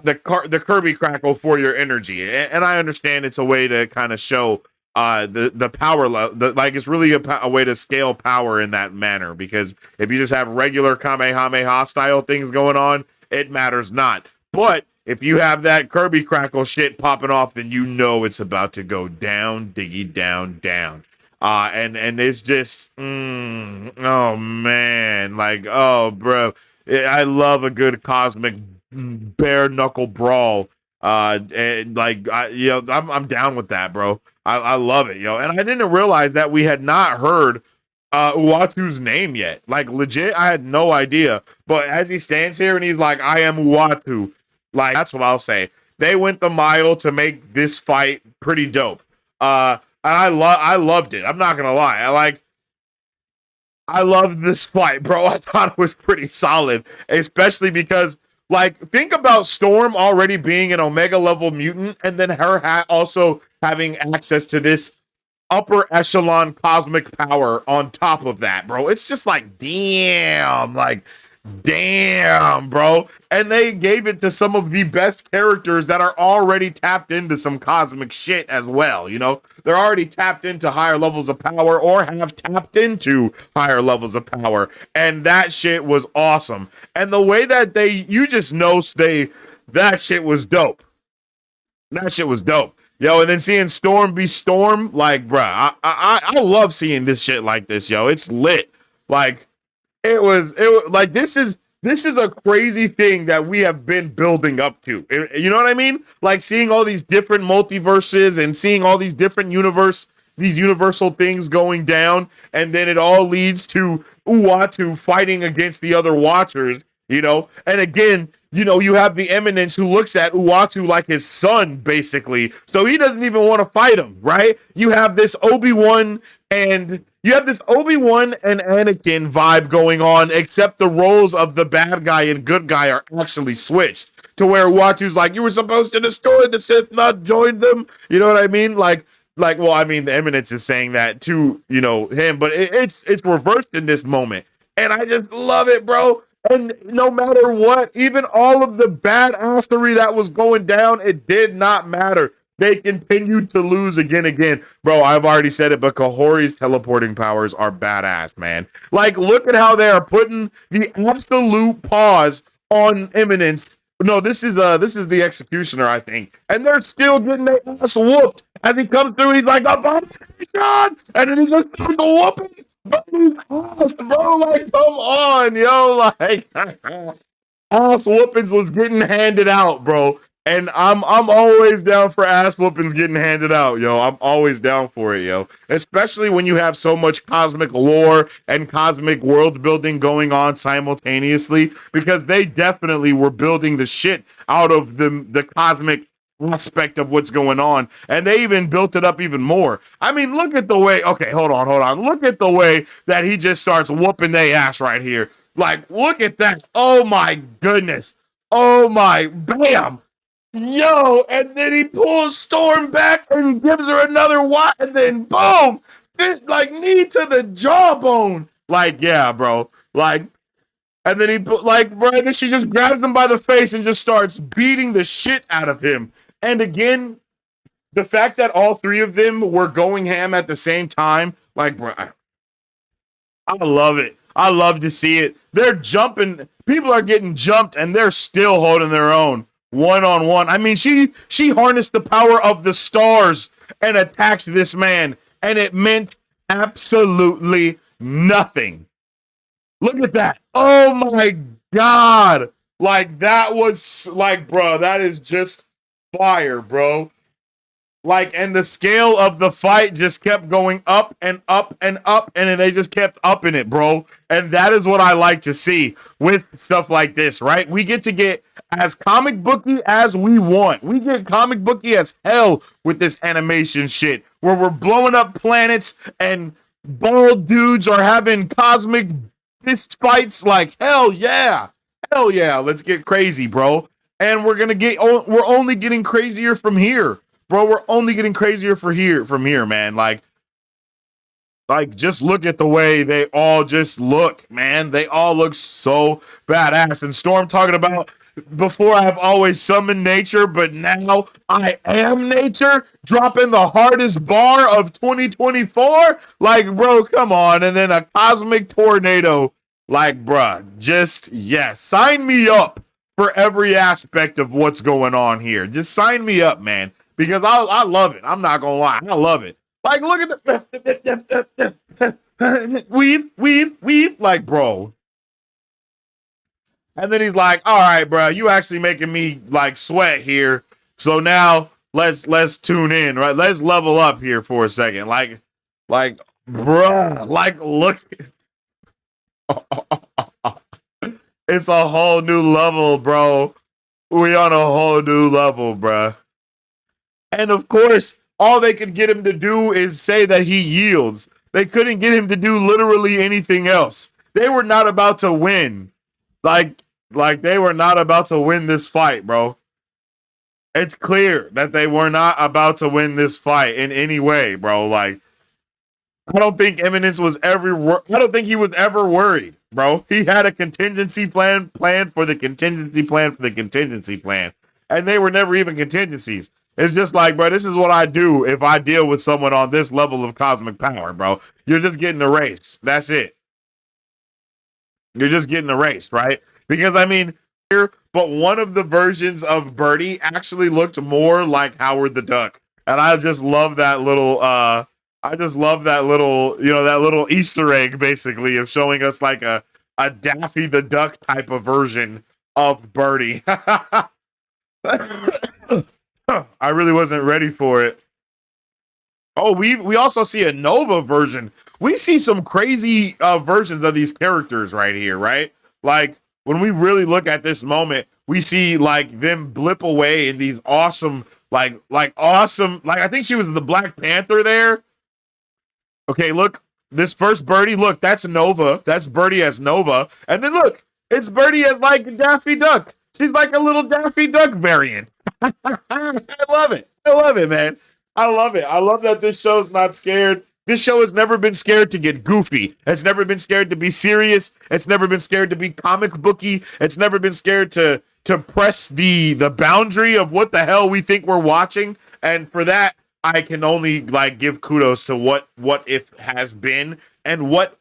the Kirby crackle for your energy. And I understand it's a way to kind of show the power level. Like it's really a way to scale power in that manner, because if you just have regular Kamehameha style things going on, it matters not. But if you have that Kirby crackle shit popping off, then you know it's about to go down, diggy down, down. And it's just, oh man, like, oh bro, I love a good cosmic bare knuckle brawl. And like, I'm down with that, bro. I love it, yo. And I didn't realize that we had not heard Uatu's name yet. Like, legit, I had no idea. But as he stands here and he's like, I am Uatu, like, that's what I'll say. They went the mile to make this fight pretty dope. And I loved it. I'm not gonna lie. I loved this fight, bro. I thought it was pretty solid, especially because, like, think about Storm already being an Omega level mutant, and then her also having access to this upper echelon cosmic power on top of that, bro. It's just like, damn, bro. And they gave it to some of the best characters that are already tapped into some cosmic shit as well. You know, they're already tapped into higher levels of power or have tapped into higher levels of power. And that shit was awesome. And the way that you just know that shit was dope. That shit was dope. Yo, and then seeing Storm be Storm, like, bruh, I love seeing this shit like this, yo. It's lit. Like, it was like, this is a crazy thing that we have been building up to. You know what I mean? Like, seeing all these different multiverses and seeing all these different these universal things going down, and then it all leads to Uatu fighting against the other Watchers, you know? And again, you know, you have the Eminence who looks at Uatu like his son, basically. So he doesn't even want to fight him, right? You have this Obi-Wan and Anakin vibe going on, except the roles of the bad guy and good guy are actually switched to where Uatu's like, you were supposed to destroy the Sith, not join them. You know what I mean? Like, well, I mean, the Eminence is saying that to, you know, him, but it's reversed in this moment. And I just love it, bro. And no matter what, even all of the badassery that was going down, it did not matter. They continued to lose again. Bro, I've already said it, but Kahori's teleporting powers are badass, man. Like, look at how they are putting the absolute pause on Eminence. No, this is the Executioner, I think. And they're still getting their ass whooped. As he comes through, he's like, abomination! And then he just starts whooping. Bro, like, come on, yo, like, ass whoopings was getting handed out, bro. And I'm always down for ass whoopings getting handed out, yo. I'm always down for it, yo. Especially when you have so much cosmic lore and cosmic world building going on simultaneously, because they definitely were building the shit out of the cosmic aspect of what's going on, and they even built it up even more. I mean, look at the way, okay, hold on. Look at the way that he just starts whooping their ass right here. Like, look at that. Oh my goodness. Oh my, bam. Yo, and then he pulls Storm back and gives her another whack, and then boom, fist, like, knee to the jawbone. Like, yeah, bro. Like, and then then she just grabs him by the face and just starts beating the shit out of him. And again, the fact that all three of them were going ham at the same time, like, bro, I love it. I love to see it. They're jumping. People are getting jumped, and they're still holding their own one-on-one. I mean, she harnessed the power of the stars and attacked this man, and it meant absolutely nothing. Look at that. Oh, my God. Like, that was, like, bro, that is just fire, bro. Like, and the scale of the fight just kept going up and up and up, and then they just kept upping it, bro. And that is what I like to see with stuff like this, right? We get to get as comic booky as we want. We get comic booky as hell with this animation shit, where we're blowing up planets and bald dudes are having cosmic fist fights. Like, hell yeah. Let's get crazy, bro. And we're only getting crazier from here. Bro, we're only getting crazier from here, man. Like, just look at the way they all just look, man. They all look so badass. And Storm talking about, before I have always summoned nature, but now I am nature, dropping the hardest bar of 2024. Like, bro, come on. And then a cosmic tornado. Like, bruh, just yes. Sign me up for every aspect of what's going on here. Just sign me up, man. Because I love it. I'm not gonna lie. I love it. Like, look at the weave. Like, bro, and then he's like, "All right, bro, you actually making me like sweat here. So now let's tune in, right? Let's level up here for a second. Like, bruh, like look, it's a whole new level, bro. We on a whole new level, bruh. And of course, all they could get him to do is say that he yields. They couldn't get him to do literally anything else. They were not about to win. Like they were not about to win this fight, bro. It's clear that they were not about to win this fight in any way, bro. Like, I don't think Eminence was ever. I don't think he was ever worried, bro. He had a contingency plan for the contingency plan for the contingency plan, and they were never even contingencies. It's just like, bro, this is what I do if I deal with someone on this level of cosmic power, bro. You're just getting erased. That's it. You're just getting erased, right? Because I mean, here, but one of the versions of Birdie actually looked more like Howard the Duck, and I just love that little. I just love that little, that little Easter egg, basically, of showing us like a Daffy the Duck type of version of Birdie. I really wasn't ready for it. Oh, we also see a Nova version. We see some crazy versions of these characters right here, right? Like when we really look at this moment, we see like them blip away in these awesome, like awesome. Like I think she was the Black Panther there. Okay, look, this first Birdie. Look, that's Nova. That's Birdie as Nova, and then look, it's Birdie as like Daffy Duck. She's like a little Daffy Duck variant. I love it. I love it, man. I love it. I love that this show's not scared. This show has never been scared to get goofy. It's never been scared to be serious. It's never been scared to be comic booky. It's never been scared to press the boundary of what the hell we think we're watching. And for that, I can only like give kudos to what if has been and what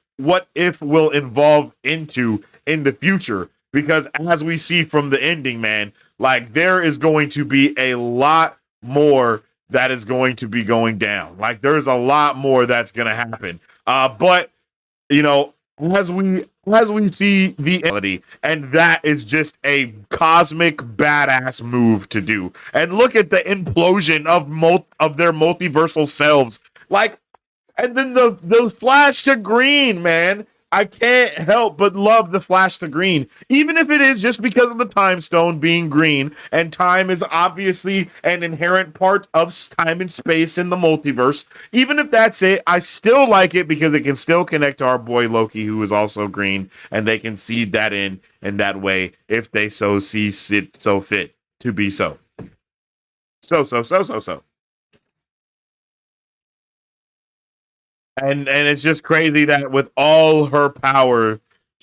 if will evolve into in the future. Because as we see from the ending, man, like there is going to be a lot more that is going to be going down. Like there's a lot more that's going to happen. But you know, as we see the ability, and that is just a cosmic badass move to do. And look at the implosion of their multiversal selves. Like, and then the flash to green, man. I can't help but love the flash to green, even if it is just because of the time stone being green, and time is obviously an inherent part of time and space in the multiverse. Even if that's it, I still like it because it can still connect to our boy Loki, who is also green, and they can seed that in that way if they so see it so fit to be so. So. And it's just crazy that with all her power,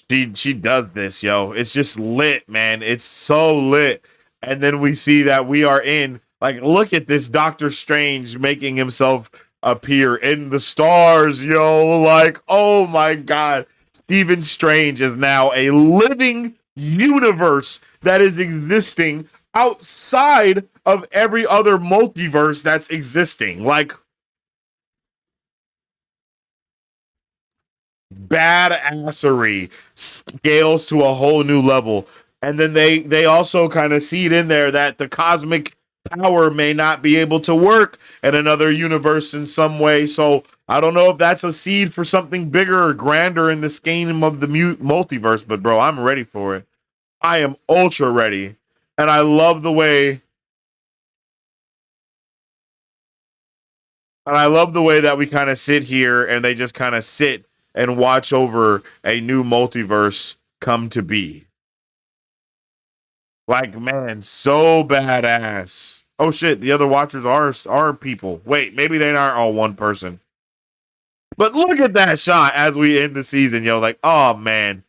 she does this, yo. It's just lit, man. It's so lit. And then we see that we are in like look at this Doctor Strange making himself appear in the stars, yo. Like, oh my god. Stephen Strange is now a living universe that is existing outside of every other multiverse that's existing. Like badassery scales to a whole new level. And then they also kind of seed in there that the cosmic power may not be able to work in another universe in some way. So I don't know if that's a seed for something bigger or grander in the scheme of the multiverse, but bro, I'm ready for it. I am ultra ready. And I love the way that we kind of sit here and they just kind of sit and watch over a new multiverse come to be. Like, man, so badass. Oh shit, the other watchers are people. Wait, maybe they aren't all one person. But look at that shot as we end the season, yo. Like, oh man.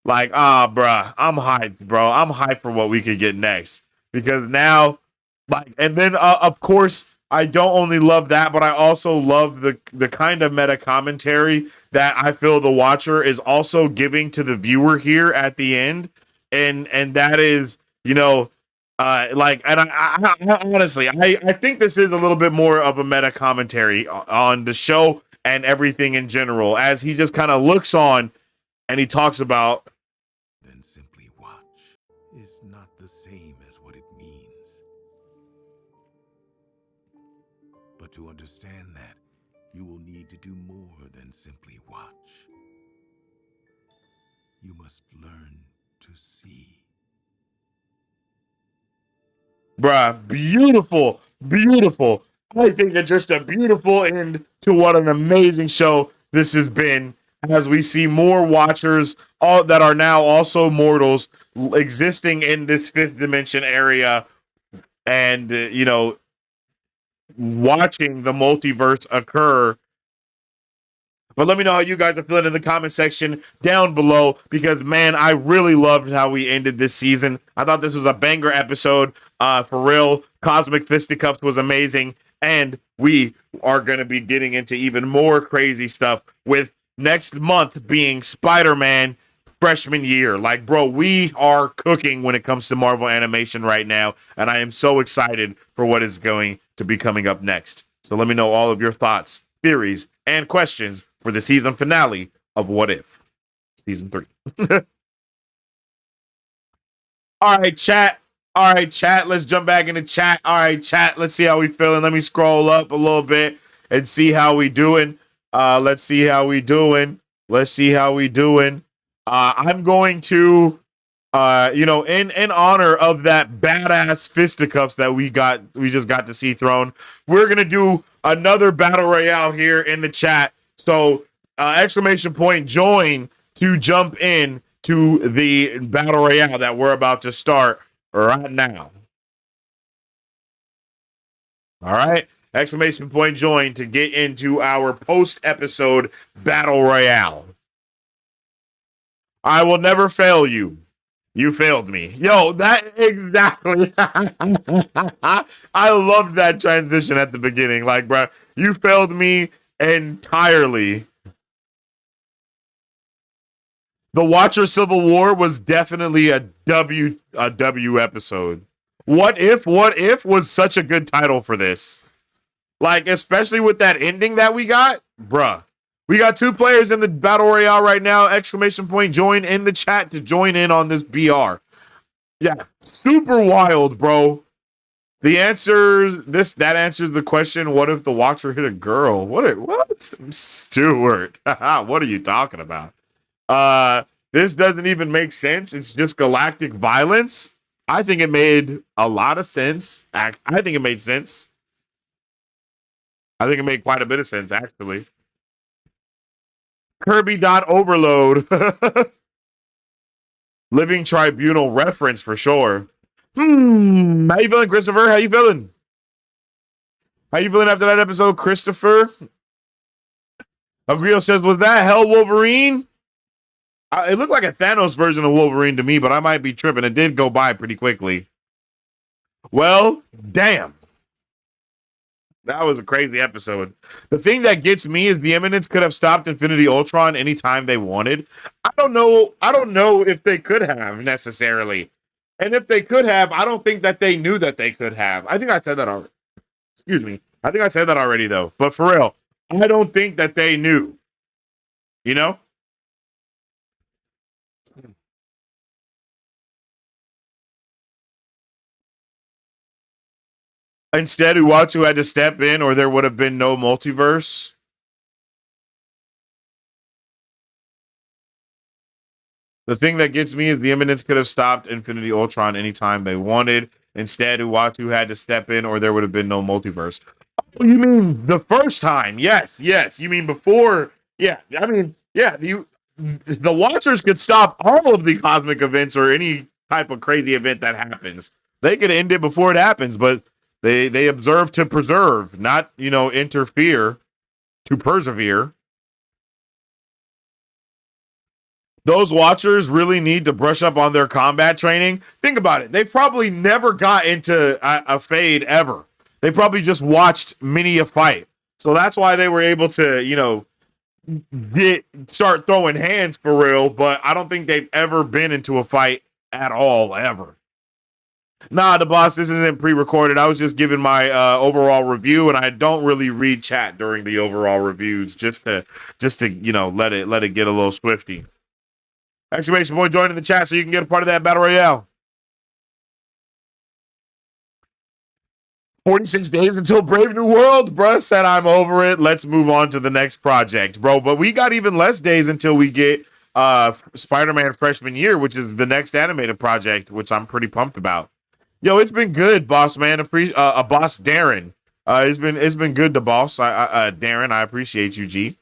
Like, bruh, I'm hyped, bro. I'm hyped for what we could get next because now, like, and then of course, I don't only love that, but I also love the kind of meta commentary that I feel the watcher is also giving to the viewer here at the end, and that is, like, and I honestly, I think this is a little bit more of a meta commentary on the show and everything in general, as he just kind of looks on and he talks about Then simply watch is not the same as what it means. But to understand that, you will need to do more than simply watch. You must learn to see. bruh, beautiful, beautiful. I think it's just a beautiful end to what an amazing show this has been. As we see more watchers, all that are now also mortals, existing in this fifth dimension area, and watching the multiverse occur. But let me know how you guys are feeling in the comment section down below because, man, I really loved how we ended this season. I thought this was a banger episode. For real, Cosmic Fisticuffs was amazing. And we are going to be getting into even more crazy stuff with next month being Spider-Man freshman year. Like, bro, we are cooking when it comes to Marvel animation right now. And I am so excited for what is going to be coming up next. So let me know all of your thoughts, theories, and questions for the season finale of What If season 3. All right, chat. All right, chat. Let's jump back into chat. All right, chat. Let's see how we feeling. Let me scroll up a little bit and see how we doing. Let's see how we doing. Let's see how we doing. I'm going to in honor of that badass fisticuffs that we just got to see thrown, we're gonna do another battle royale here in the chat. So exclamation point join to jump in to the battle royale that we're about to start right now. All right, exclamation point join to get into our post episode battle royale. I will never fail you. You failed me. Yo, that exactly. I loved that transition at the beginning. Like, bro, you failed me entirely. The Watcher Civil War was definitely a W episode. What if was such a good title for this. Like, especially with that ending that we got, bruh. We got 2 players in the battle royale right now. Exclamation point join in the chat to join in on this BR. Yeah, super wild, bro. The answer that answers the question, what if the Watcher hit a girl? What? Stuart. What are you talking about? This doesn't even make sense. It's just galactic violence. I think it made a lot of sense. I think it made sense. I think it made quite a bit of sense, actually. Kirby.overload. Living Tribunal reference for sure. How you feeling, Christopher? How you feeling? How you feeling after that episode, Christopher? Agrio says, was that Hell Wolverine? It looked like a Thanos version of Wolverine to me, but I might be tripping. It did go by pretty quickly. Well, damn. That was a crazy episode. The thing that gets me is the Eminence could have stopped Infinity Ultron anytime they wanted. I don't know if they could have necessarily. And if they could have, I don't think that they knew that they could have. I think I said that already. Excuse me. I think I said that already, though. But for real, I don't think that they knew. You know? Instead, Uatu had to step in, or there would have been no multiverse. The thing that gets me is the Eminence could have stopped Infinity Ultron anytime they wanted. Instead, Uatu had to step in, or there would have been no multiverse. Oh, you mean the first time? Yes, yes. You mean before? Yeah, I mean, yeah. The Watchers could stop all of the cosmic events or any type of crazy event that happens. They could end it before it happens, but they observe to preserve, not interfere to persevere. Those watchers really need to brush up on their combat training. Think about it. They probably never got into a fade ever. They probably just watched many a fight. So that's why they were able to, start throwing hands for real. But I don't think they've ever been into a fight at all, ever. Nah, the boss, this isn't pre-recorded. I was just giving my overall review, and I don't really read chat during the overall reviews, just to let it get a little swifty. Exclamation point, join in the chat so you can get a part of that battle royale. 46 days until Brave New World. Bruh said I'm over it. Let's move on to the next project, bro. But we got even less days until we get Spider-Man Freshman Year, which is the next animated project, which I'm pretty pumped about. Yo, it's been good, boss man. Boss Darren. It's been good to boss. Darren, I appreciate you, G.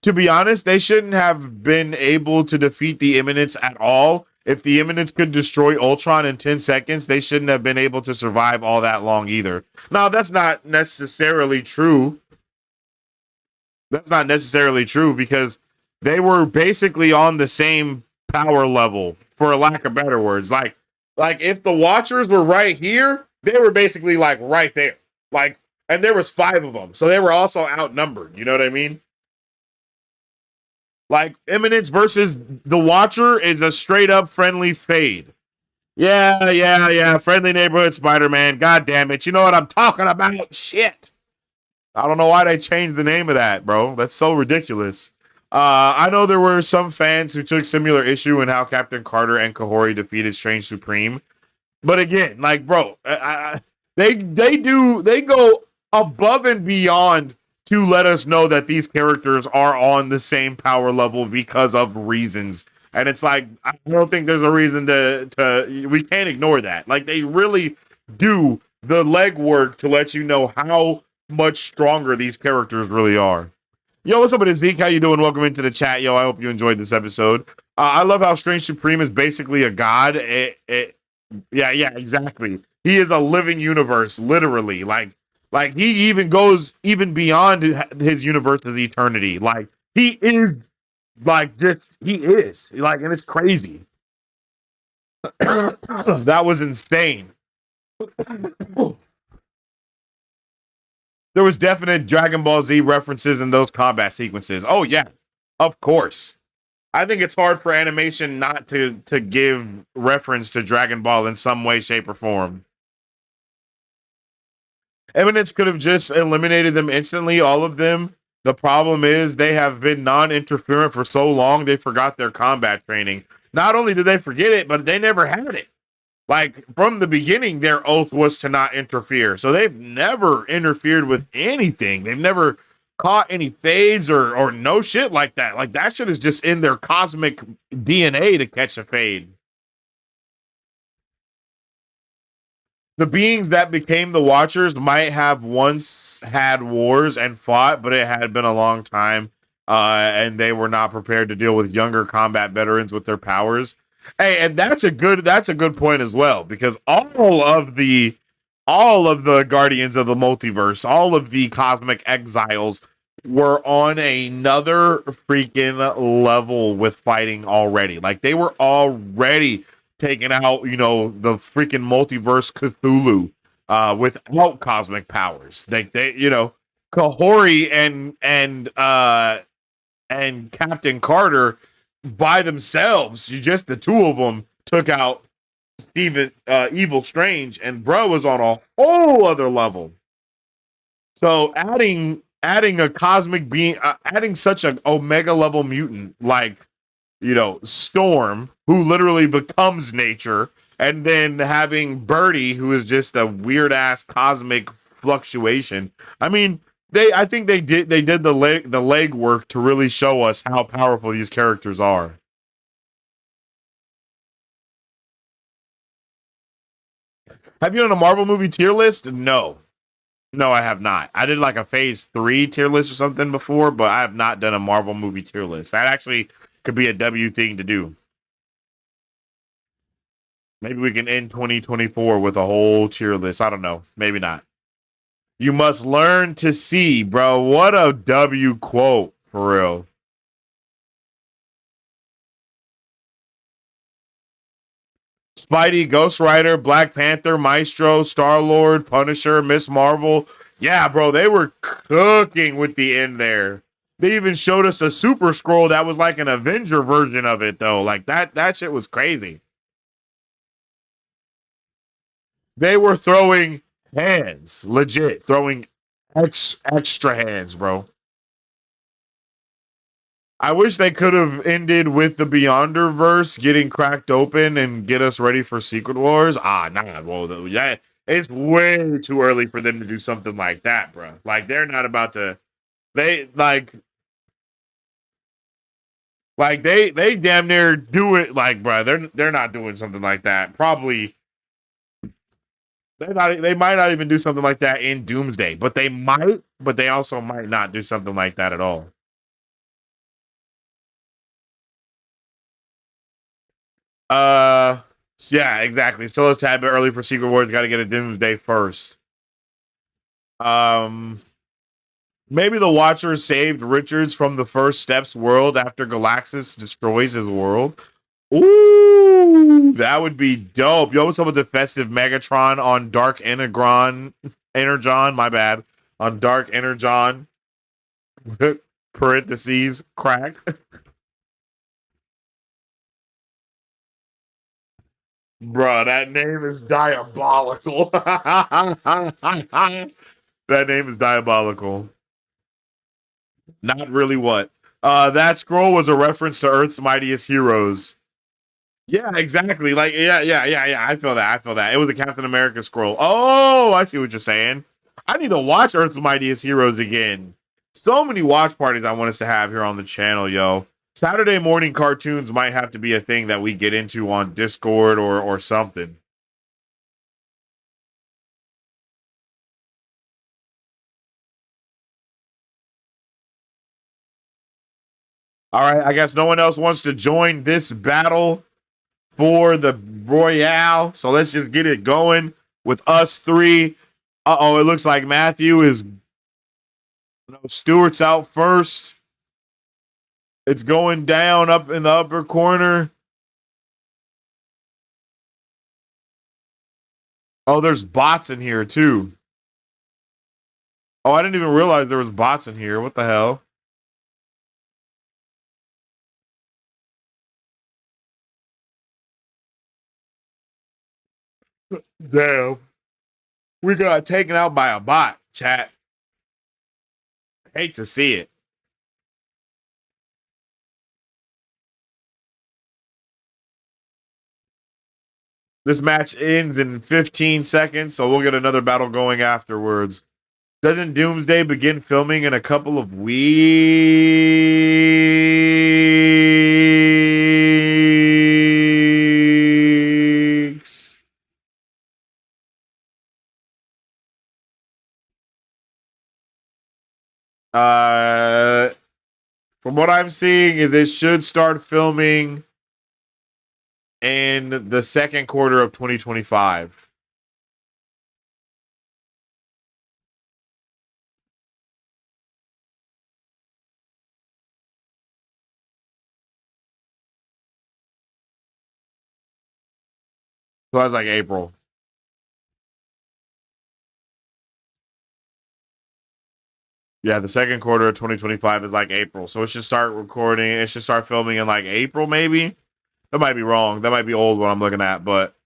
To be honest, they shouldn't have been able to defeat the Imminence at all. If the Imminence could destroy Ultron in 10 seconds, they shouldn't have been able to survive all that long either. Now, that's not necessarily true. That's not necessarily true because they were basically on the same power level, for lack of better words. Like if the Watchers were right here, they were basically like right there. Like, and there was 5 of them, so they were also outnumbered. You know what I mean? Like, Imminence versus the Watcher is a straight up friendly fade. Yeah. Friendly neighborhood Spider-Man. God damn it. You know what I'm talking about? Shit. I don't know why they changed the name of that, bro. That's so ridiculous. I know there were some fans who took similar issue in how Captain Carter and Kahori defeated Strange Supreme. But again, like, bro, they go above and beyond to let us know that these characters are on the same power level because of reasons. And it's like, I don't think there's a reason to we can't ignore that. Like, they really do the legwork to let you know how much stronger these characters really are. Yo, what's up with it, Zeke? How you doing? Welcome into the chat. Yo, I hope you enjoyed this episode. I love how Strange Supreme is basically a god. Yeah, exactly. He is a living universe, literally. Like he even goes even beyond his universe of eternity. Like he is, like just he is like, and it's crazy. That was insane. There was definite Dragon Ball Z references in those combat sequences. Oh yeah, of course. I think it's hard for animation not to give reference to Dragon Ball in some way, shape, or form. Eminence could have just eliminated them instantly, all of them. The problem is they have been non-interferent for so long they forgot their combat training. Not only did they forget it, but they never had it. Like from the beginning, their oath was to not interfere. So they've never interfered with anything. They've never caught any fades or no shit like that. Like that shit is just in their cosmic DNA to catch a fade. The beings that became the Watchers might have once had wars and fought, but it had been a long time, and they were not prepared to deal with younger combat veterans with their powers. Hey, and that's a good point as well, because all of the Guardians of the Multiverse, all of the cosmic exiles were on another freaking level with fighting already. Like they were already taking out, the freaking multiverse Cthulhu without cosmic powers. They Kahori and Captain Carter by themselves, just the two of them took out Steven Evil Strange, and bro was on a whole other level. So adding a cosmic being, adding such an omega level mutant like Storm, who literally becomes nature, and then having Birdie, who is just a weird ass cosmic fluctuation. I mean, I think they did the leg work to really show us how powerful these characters are. Have you done a Marvel movie tier list? No, I have not. I did like a Phase 3 tier list or something before, but I have not done a Marvel movie tier list. That actually could be a W thing to do. Maybe we can end 2024 with a whole tier list. I don't know. Maybe not. You must learn to see, bro. What a W quote, for real. Spidey, Ghost Rider, Black Panther, Maestro, Star Lord, Punisher, Miss Marvel. Yeah, bro, they were cooking with the end there. They even showed us a super scroll that was like an Avenger version of it, though. Like that shit was crazy. They were throwing hands, legit throwing extra hands, bro. I wish they could have ended with the Beyonder verse getting cracked open and get us ready for Secret Wars. Nah, well, yeah, it's way too early for them to do something like that, bro. Like they're not about to. They they damn near do it. Like, bro, they're not doing something like that. Probably they might not even do something like that in Doomsday, but they might. But they also might not do something like that at all. Uh, yeah, exactly. Still a tad bit early for Secret Wars. Got to get a Doomsday first. Um, maybe the Watcher saved Richards from the First Steps world after Galaxus destroys his world. Ooh, that would be dope. Yo, what's up with the festive Megatron on Dark Energon, my bad. On Dark Energon, parentheses, crack. Bruh, that name is diabolical. That name is diabolical. Not really what. That scroll was a reference to Earth's Mightiest Heroes. Yeah, exactly. Like, yeah. I feel that. I feel that. It was a Captain America scroll. Oh, I see what you're saying. I need to watch Earth's Mightiest Heroes again. So many watch parties I want us to have here on the channel, yo. Saturday morning cartoons might have to be a thing that we get into on Discord or something. All right, I guess no one else wants to join this battle for the Royale. So let's just get it going with us three. Uh-oh, it looks like Matthew is Stewart's out first. It's going down up in the upper corner. Oh, there's bots in here too. Oh, I didn't even realize there was bots in here. What the hell? Damn. We got taken out by a bot, chat. Hate to see it. This match ends in 15 seconds, so we'll get another battle going afterwards. Doesn't Doomsday begin filming in a couple of weeks? Uh, from what I'm seeing, is it should start filming in the second quarter of 2025. So that's like April. Yeah, the second quarter of 2025 is like April. So it should start recording. It should start filming in like April, maybe. That might be wrong. That might be old what I'm looking at, but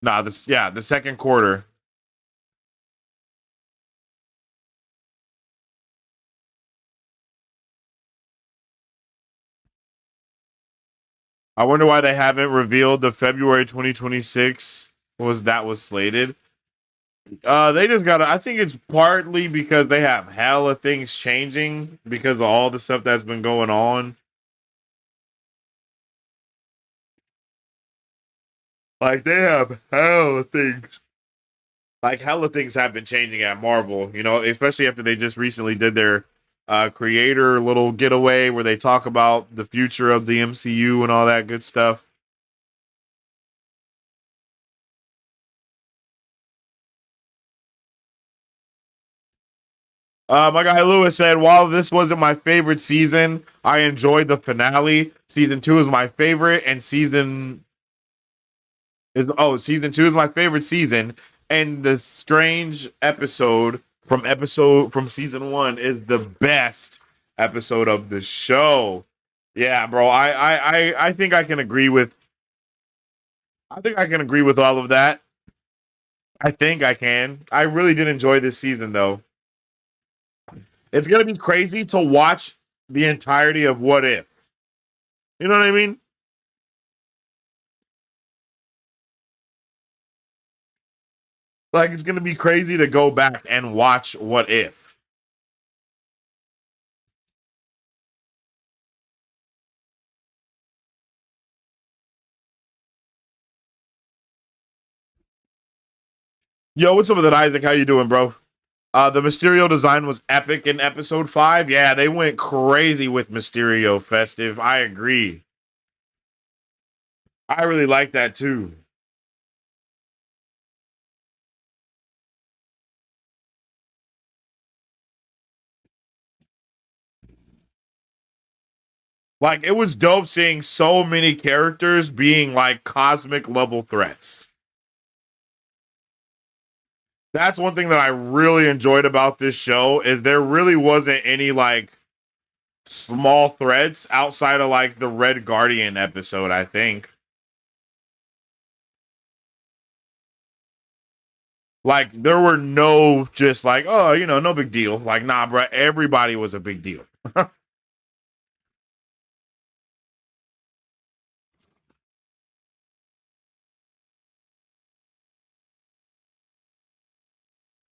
nah, the second quarter. I wonder why they haven't revealed the February 2026 was slated. They just gotta. I think it's partly because they have hella things changing because of all the stuff that's been going on. Like they have hella things. Like hella things have been changing at Marvel. You know, especially after they just recently did their creator little getaway where they talk about the future of the MCU and all that good stuff. My guy Lewis said, while this wasn't my favorite season, I enjoyed the finale. Season two is my favorite, and season two is my favorite season, and the strange episode from season one is the best episode of the show. Yeah, bro. I think I can agree with. I think I can agree with all of that. I think I can. I really did enjoy this season, though. It's gonna be crazy to watch the entirety of What If. You know what I mean? Like it's gonna be crazy to go back and watch What If. Yo, what's up with it, Isaac? How you doing, bro? The Mysterio design was epic in episode 5. Yeah, they went crazy with Mysterio festive. I agree. I really like that too. Like it was dope seeing so many characters being like cosmic level threats. That's one thing that I really enjoyed about this show is there really wasn't any like small threats outside of like the Red Guardian episode, I think. Like there were no just like, oh, no big deal. Like, nah, bro, everybody was a big deal.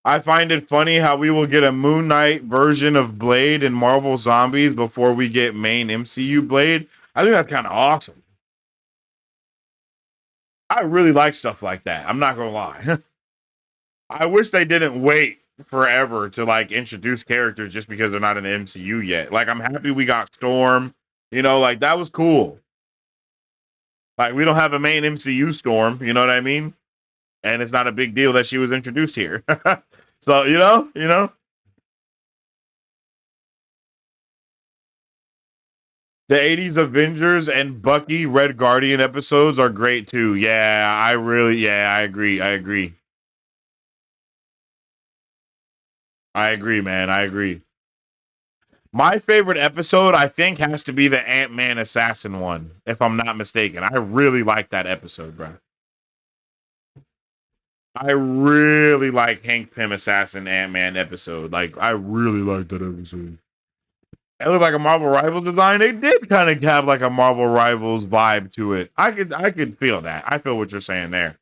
I find it funny how we will get a Moon Knight version of Blade and Marvel Zombies before we get main MCU Blade. I think that's kind of awesome. I really like stuff like that. I'm not gonna lie. I wish they didn't wait forever to like introduce characters just because they're not in the MCU yet. Like I'm happy we got Storm. Like that was cool. Like we don't have a main MCU Storm, you know what I mean? And it's not a big deal that she was introduced here. So, the 80s Avengers and Bucky Red Guardian episodes are great too. I agree. I agree, man. I agree. My favorite episode, I think, has to be the Ant-Man assassin one, if I'm not mistaken. I really like that episode, bro. I really like Hank Pym assassin Ant-Man episode. Like, I really like that episode. It looked like a Marvel Rivals design. They did kind of have like a Marvel Rivals vibe to it. I could feel that. I feel what you're saying there.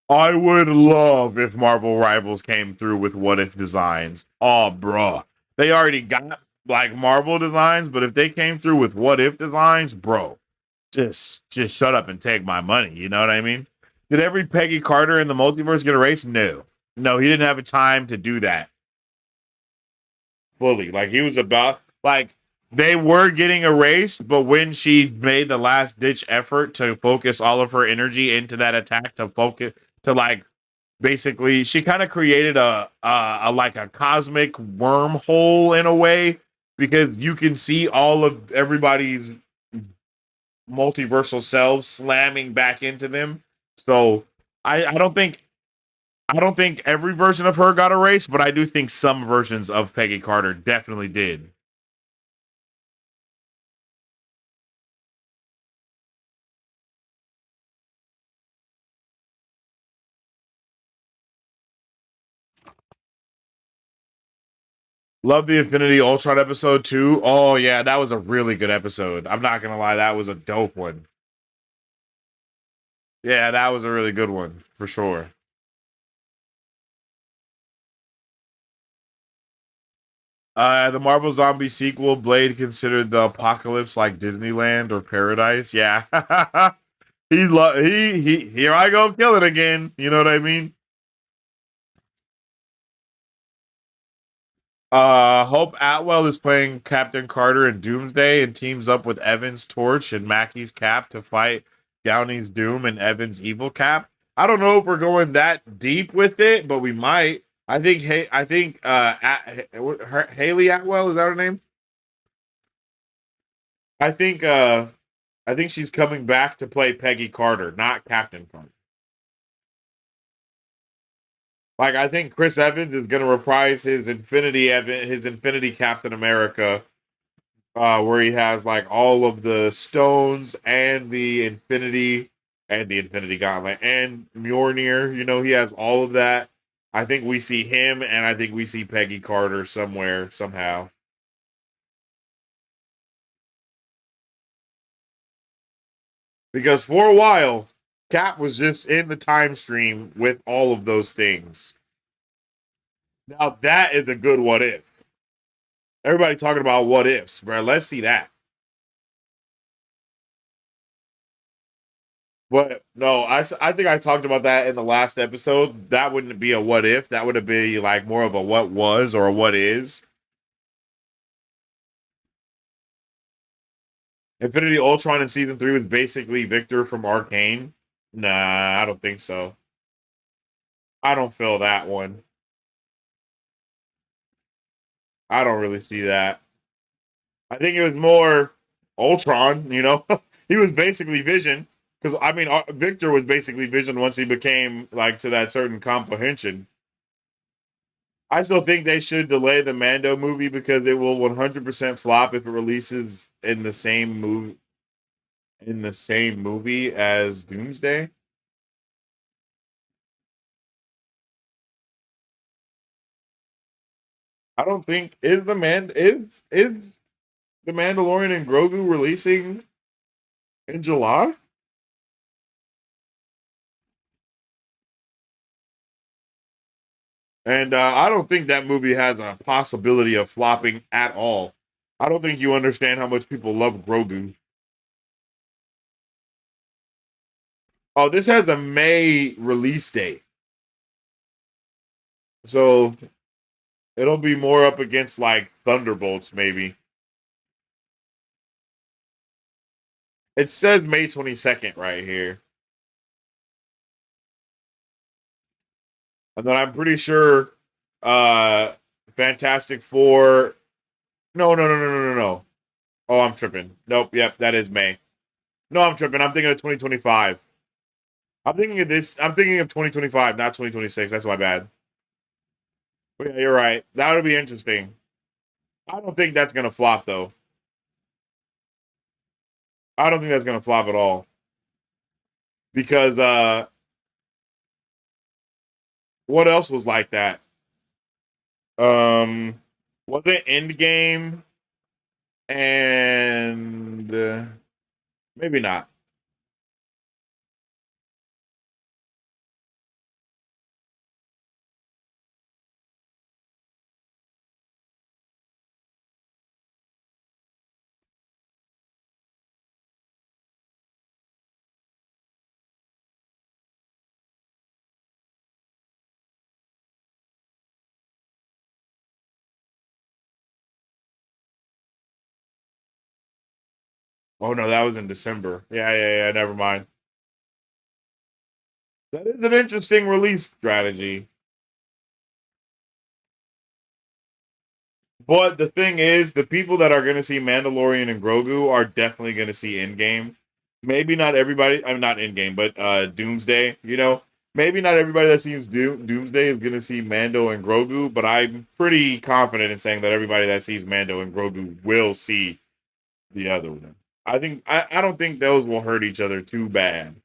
I would love if Marvel Rivals came through with what if designs. Oh, bro. They already got like Marvel designs, but if they came through with what if designs, bro, just shut up and take my money. You know what I mean? Did every Peggy Carter in the multiverse get erased? No. No, he didn't have a time to do that fully. Like he was about like they were getting erased, but when she made the last ditch effort to focus all of her energy into that attack to focus to like basically she kind of created a like a cosmic wormhole in a way because you can see all of everybody's multiversal selves slamming back into them. So I don't think every version of her got erased, but I do think some versions of Peggy Carter definitely did. Love the Infinity Ultron episode too. Oh yeah, that was a really good episode. I'm not gonna lie, that was a dope one. Yeah, that was a really good one for sure. The Marvel Zombie sequel, Blade considered the apocalypse like Disneyland or paradise. Yeah, he. Here I go, kill it again. You know what I mean? Hope Atwell is playing Captain Carter in Doomsday and teams up with Evan's Torch and Mackey's Cap to fight Downey's Doom and Evan's Evil Cap. I don't know if we're going that deep with it, but we might. Haley Atwell, is that her name? I think I think she's coming back to play Peggy Carter, not Captain Carter. Like I think Chris Evans is going to reprise his Infinity Captain America, where he has like all of the stones and the Infinity Gauntlet and Mjolnir. You know, he has all of that. I think we see him, and I think we see Peggy Carter somewhere somehow. Because for a while, Cap was just in the time stream with all of those things. Now that is a good what if. Everybody talking about what ifs, bro. Let's see that. But no, I think I talked about that in the last episode. That wouldn't be a what if. That would be like more of a what was or a what is. Infinity Ultron in season 3 was basically Victor from Arcane. Nah, I don't think so. I don't feel that one. I don't really see that. I think it was more Ultron, you know? He was basically Vision. Because, I mean, Victor was basically Vision once he became, like, to that certain comprehension. I still think they should delay the Mando movie because it will 100% flop if it releases in the same movie as Doomsday. I don't think is the Mandalorian and Grogu releasing in July? And I don't think that movie has a possibility of flopping at all. I don't think you understand how much people love Grogu. Oh, this has a May release date. So it'll be more up against like Thunderbolts, maybe. It says May 22nd right here. And then I'm pretty sure uh Fantastic Four. No. Oh, I'm tripping. Nope, yep, that is May. No, I'm tripping. I'm thinking of 2025. I'm thinking of 2025, not 2026. That's my bad. But yeah, you're right. That would be interesting. I don't think that's gonna flop though. I don't think that's gonna flop at all. Because what else was like that? Um was it Endgame and maybe not. Oh no, that was in December. Yeah, never mind. That is an interesting release strategy. But the thing is, the people that are going to see Mandalorian and Grogu are definitely going to see Endgame. Maybe not everybody. I'm not Endgame, but Doomsday. You know, maybe not everybody that sees Doomsday is going to see Mando and Grogu. But I'm pretty confident in saying that everybody that sees Mando and Grogu will see the other one. I don't think those will hurt each other too bad.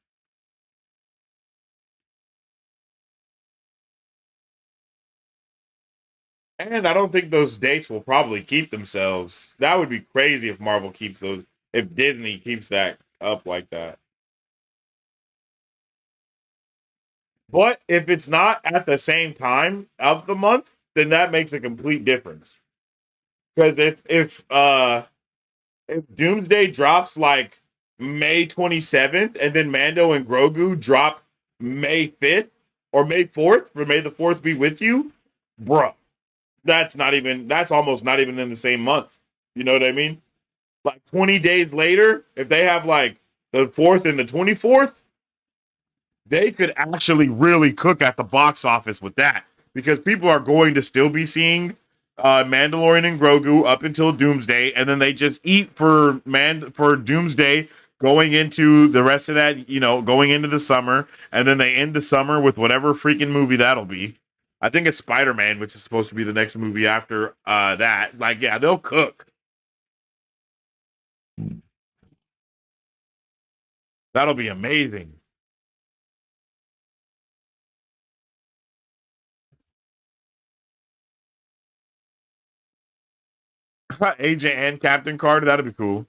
And I don't think those dates will probably keep themselves. That would be crazy if Marvel keeps those. If Disney keeps that up like that. But if it's not at the same time of the month, then that makes a complete difference. Because if Doomsday drops like May 27th and then Mando and Grogu drop May 5th or May 4th, for May the 4th be with you, bruh, that's almost not even in the same month. You know what I mean? Like 20 days later, if they have like the 4th and the 24th, they could actually really cook at the box office with that because people are going to still be seeing Mandalorian and Grogu up until Doomsday, and then they just eat for Doomsday going into the rest of that, going into the summer, and then they end the summer with whatever freaking movie that'll be. I think it's Spider-Man, which is supposed to be the next movie after that. Like, yeah, they'll cook. That'll be amazing. Agent and Captain Carter, that'd be cool.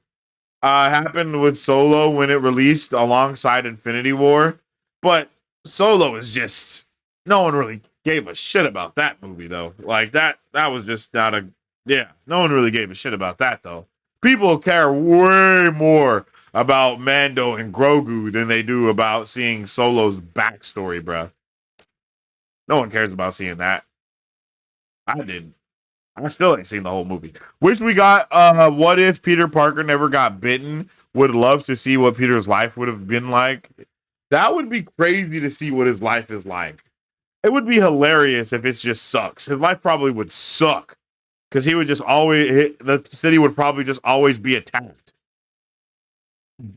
Happened with Solo when it released alongside Infinity War, but Solo is just no one really gave a shit about that movie though. Like that was just not a yeah. No one really gave a shit about that though. People care way more about Mando and Grogu than they do about seeing Solo's backstory, bro. No one cares about seeing that. I didn't. I still ain't seen the whole movie. Wish we got what if Peter Parker never got bitten? Would love to see what Peter's life would have been like. That would be crazy to see what his life is like. It would be hilarious if it just sucks. His life probably would suck because he would just always the city would probably just always be attacked.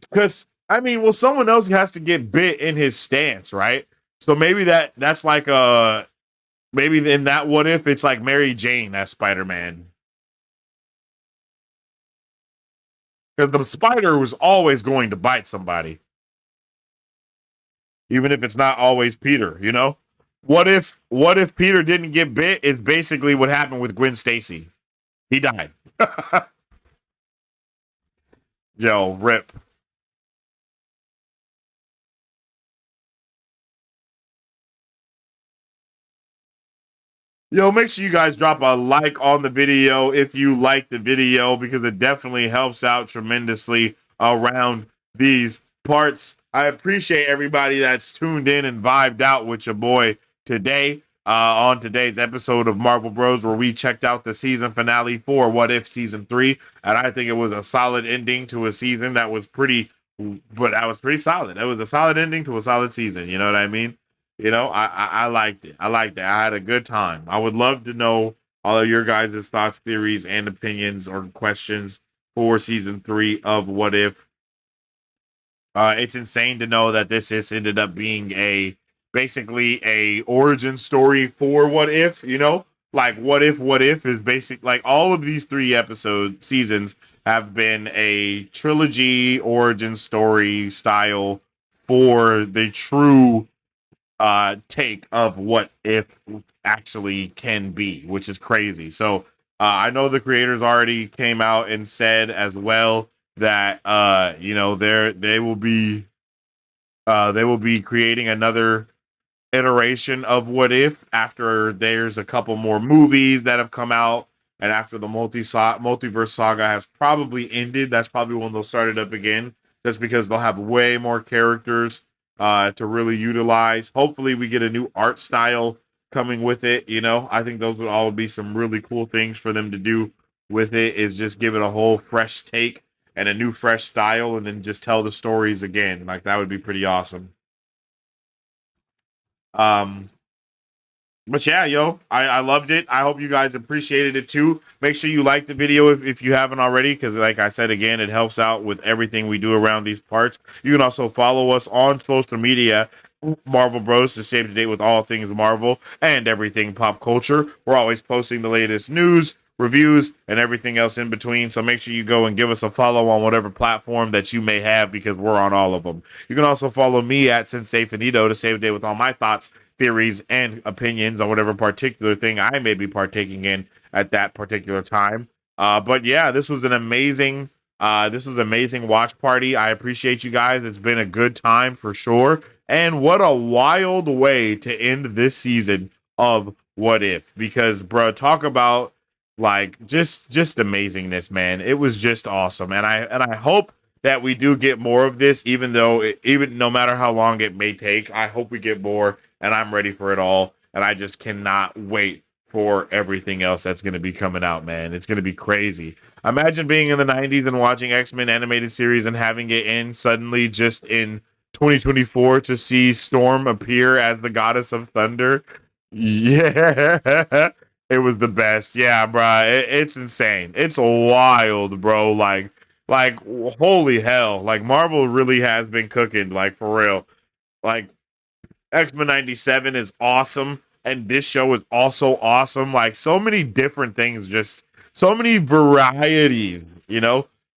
Because I mean, well, someone else has to get bit in his stance, right? So maybe that's like a maybe in that what if it's like Mary Jane as Spider-Man. Because the spider was always going to bite somebody. Even if it's not always Peter, you know? What if Peter didn't get bit is basically what happened with Gwen Stacy. He died. Yo, rip. Yo, make sure you guys drop a like on the video if you like the video because it definitely helps out tremendously around these parts. I appreciate everybody that's tuned in and vibed out with your boy today on today's episode of Marvel Bros, where we checked out the season finale for What If Season 3. And I think it was a solid ending to a season that was pretty solid. It was a solid ending to a solid season. You know what I mean? I liked it. I liked it. I had a good time. I would love to know all of your guys' thoughts, theories, and opinions or questions for season 3 of What If. It's insane to know that this has ended up being basically a origin story for What If, like what if is basic, like all of these 3 episode seasons have been a trilogy origin story style for the true take of what if actually can be, which is crazy. So I know the creators already came out and said as well that they will be creating another iteration of what if after there's a couple more movies that have come out and after the multiverse saga has probably ended. That's probably when they'll start it up again, just because they'll have way more characters to really utilize. Hopefully we get a new art style coming with it. I think those would all be some really cool things for them to do with it, is just give it a whole fresh take and a new fresh style and then just tell the stories again. Like that would be pretty awesome. Um but yeah, yo, I loved it. I hope you guys appreciated it too. Make sure you like the video if you haven't already, because like I said again, it helps out with everything we do around these parts. You can also follow us on social media, Marvel Bros, to stay up to date with all things Marvel and everything pop culture. We're always posting the latest news, reviews, and everything else in between. So make sure you go and give us a follow on whatever platform that you may have, because we're on all of them. You can also follow me at Sensei Finito to stay up to date with all my thoughts, theories, and opinions on whatever particular thing I may be partaking in at that particular time. But yeah, this was amazing watch party. I appreciate you guys. It's been a good time for sure. And what a wild way to end this season of What If, because bro, talk about like just amazingness, man. It was just awesome. And I hope that we do get more of this, even though even no matter how long it may take. I hope we get more, and I'm ready for it all. And I just cannot wait for everything else that's going to be coming out, man. It's going to be crazy. Imagine being in the 90s and watching X-Men animated series and having it end suddenly just in 2024 to see Storm appear as the goddess of thunder. Yeah, it was the best. Yeah, bro, it's insane. It's wild, bro. Like holy hell. Like Marvel really has been cooking, like for real. Like X-Men 97 is awesome, and this show is also awesome. Like so many different things, just so many varieties,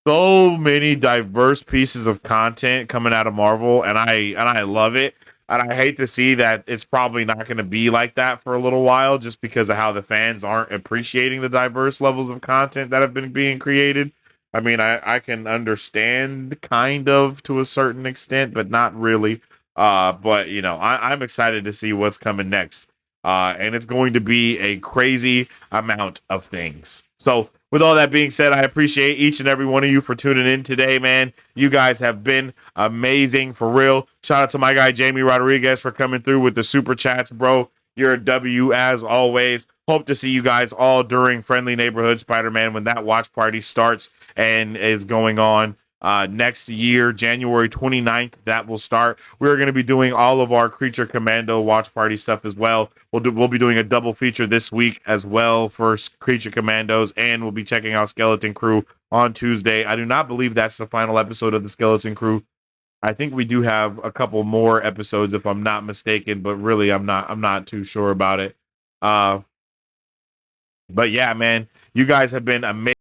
so many diverse pieces of content coming out of Marvel, and I love it. And I hate to see that it's probably not going to be like that for a little while, just because of how the fans aren't appreciating the diverse levels of content that have been being created. I mean, I can understand kind of to a certain extent, but not really. But I'm excited to see what's coming next. And it's going to be a crazy amount of things. So, with all that being said, I appreciate each and every one of you for tuning in today, man. You guys have been amazing for real. Shout out to my guy Jamie Rodriguez for coming through with the super chats, bro. You're a W as always. Hope to see you guys all during Friendly Neighborhood Spider-Man when that watch party starts and is going on next year, January 29th. That will start. We're going to be doing all of our Creature Commando watch party stuff as well. We'll be doing a double feature this week as well for Creature Commandos, and we'll be checking out Skeleton Crew on Tuesday. I do not believe that's the final episode of the Skeleton Crew. I think we do have a couple more episodes if I'm not mistaken, but really I'm not too sure about it. But yeah, man, you guys have been amazing.